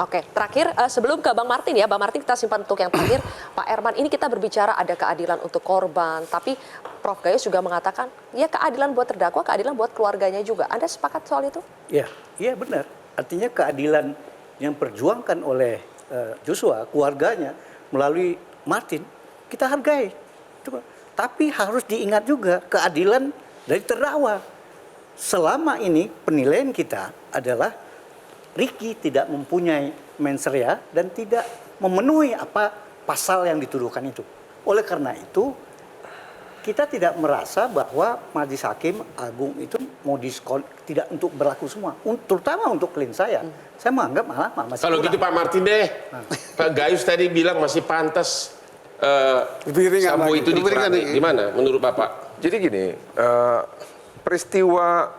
Oke, terakhir sebelum ke Bang Martin ya, Bang Martin kita simpan untuk yang terakhir. Pak Erman, ini kita berbicara ada keadilan untuk korban, tapi Prof Gayus juga mengatakan, ya keadilan buat terdakwa, keadilan buat keluarganya juga. Anda sepakat soal itu? Iya benar. Artinya keadilan yang perjuangkan oleh Joshua, keluarganya, melalui Martin, kita hargai. Tapi harus diingat juga keadilan dari terdakwa. Selama ini penilaian kita adalah Ricky tidak mempunyai mens rea dan tidak memenuhi apa pasal yang dituduhkan itu. Oleh karena itu, kita tidak merasa bahwa Majelis Hakim Agung itu mau diskon, tidak untuk berlaku semua, terutama untuk klien saya. Saya menganggap malah masih Kalau kurang. gitu Pak Martin deh, Pak Gayus tadi bilang masih pantas Sambo itu dikurangi. Gimana menurut Bapak? Jadi gini, peristiwa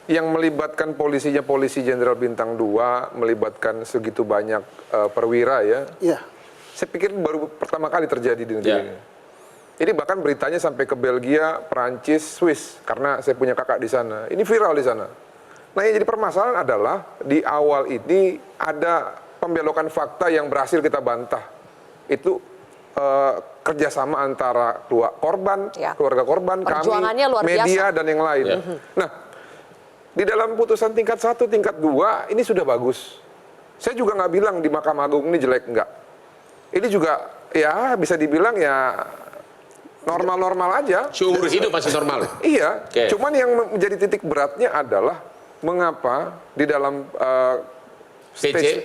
yang melibatkan polisi Jenderal Bintang 2, melibatkan segitu banyak perwira ya. Iya. Saya pikir baru pertama kali terjadi di negeri ini. Ini bahkan beritanya sampai ke Belgia, Perancis, Swiss, karena saya punya kakak di sana. Ini viral di sana. Nah yang jadi permasalahan adalah di awal ini ada pembelokan fakta yang berhasil kita bantah. Itu kerjasama antara korban, keluarga korban, kami, media dan yang lain. Nah, di dalam putusan tingkat 1, tingkat 2 ini sudah bagus. Saya juga nggak bilang di Mahkamah Agung ini jelek, enggak. Ini juga ya bisa dibilang ya normal-normal aja. Seumur hidup masih normal. Iya. Cuman yang menjadi titik beratnya adalah mengapa di dalam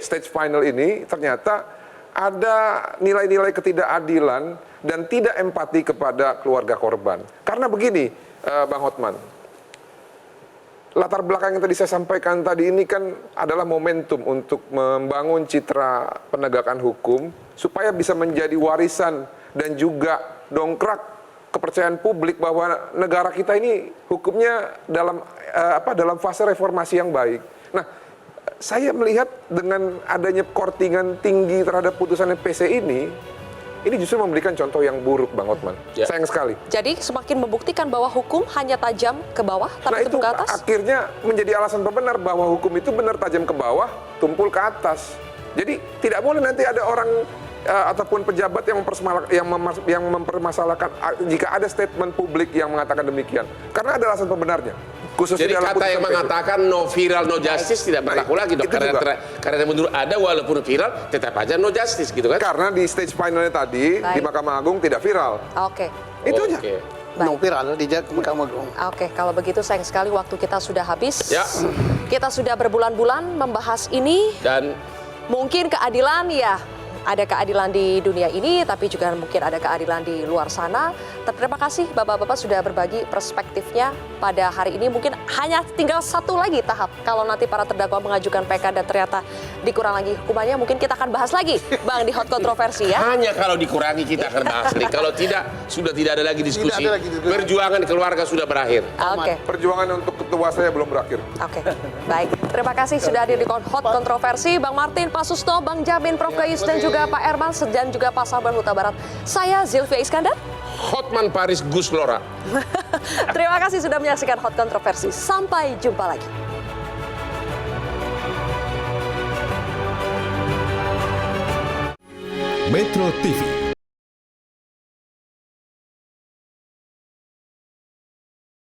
stage final ini ternyata ada nilai-nilai ketidakadilan dan tidak empati kepada keluarga korban. Karena begini, Bang Hotman, latar belakang yang tadi saya sampaikan tadi ini kan adalah momentum untuk membangun citra penegakan hukum supaya bisa menjadi warisan dan juga dongkrak kepercayaan publik bahwa negara kita ini hukumnya dalam fase reformasi yang baik. Nah, saya melihat dengan adanya kortingan tinggi terhadap putusan PC ini justru memberikan contoh yang buruk, Bang Hotman. Sayang sekali. Jadi semakin membuktikan bahwa hukum hanya tajam ke bawah, tapi tumpul ke atas? Akhirnya menjadi alasan pembenar bahwa hukum itu benar tajam ke bawah, tumpul ke atas. Jadi tidak boleh nanti ada orang ataupun pejabat yang mempermasalahkan jika ada statement publik yang mengatakan demikian. Karena ada alasan pembenarnya. Khususnya Jadi dalam kata putusan yang PSSI. mengatakan no viral no justice tidak berlaku lagi dong. itu juga. Karena menurut ada walaupun viral tetap aja no justice gitu kan? Karena di stage finalnya tadi di Baik. Mahkamah Agung tidak viral. Oke. Itu aja. Oke. No viral di Mahkamah Agung. Oke, kalau begitu sayang sekali waktu kita sudah habis. Ya. Kita sudah berbulan-bulan membahas ini. Dan Mungkin keadilan ya, ada keadilan di dunia ini, tapi juga mungkin ada keadilan di luar sana. Terima kasih Bapak-Bapak sudah berbagi perspektifnya pada hari ini. Mungkin hanya tinggal satu lagi tahap. Kalau nanti para terdakwa mengajukan PK dan ternyata dikurang lagi hukumannya, mungkin kita akan bahas lagi, Bang, di Hot Kontroversi ya. hanya kalau dikurangi kita akan bahas nih. Kalau tidak, sudah tidak ada lagi diskusi. Tidak ada lagi diskusi. Perjuangan keluarga sudah berakhir. Oke. Perjuangan untuk ketua saya belum berakhir. Oke, baik. Terima kasih sudah hadir di Hot Kontroversi. Bang Martin, Pak Susno, Bang Jamin, Prof. Gayus, dan juga Pak Erman, dan juga Pak Sabar Huta Barat. Saya Zilvia Iskandar. Hotman Paris Gus Lora. Terima kasih sudah menyaksikan Hot Kontroversi. Sampai jumpa lagi. Metro TV,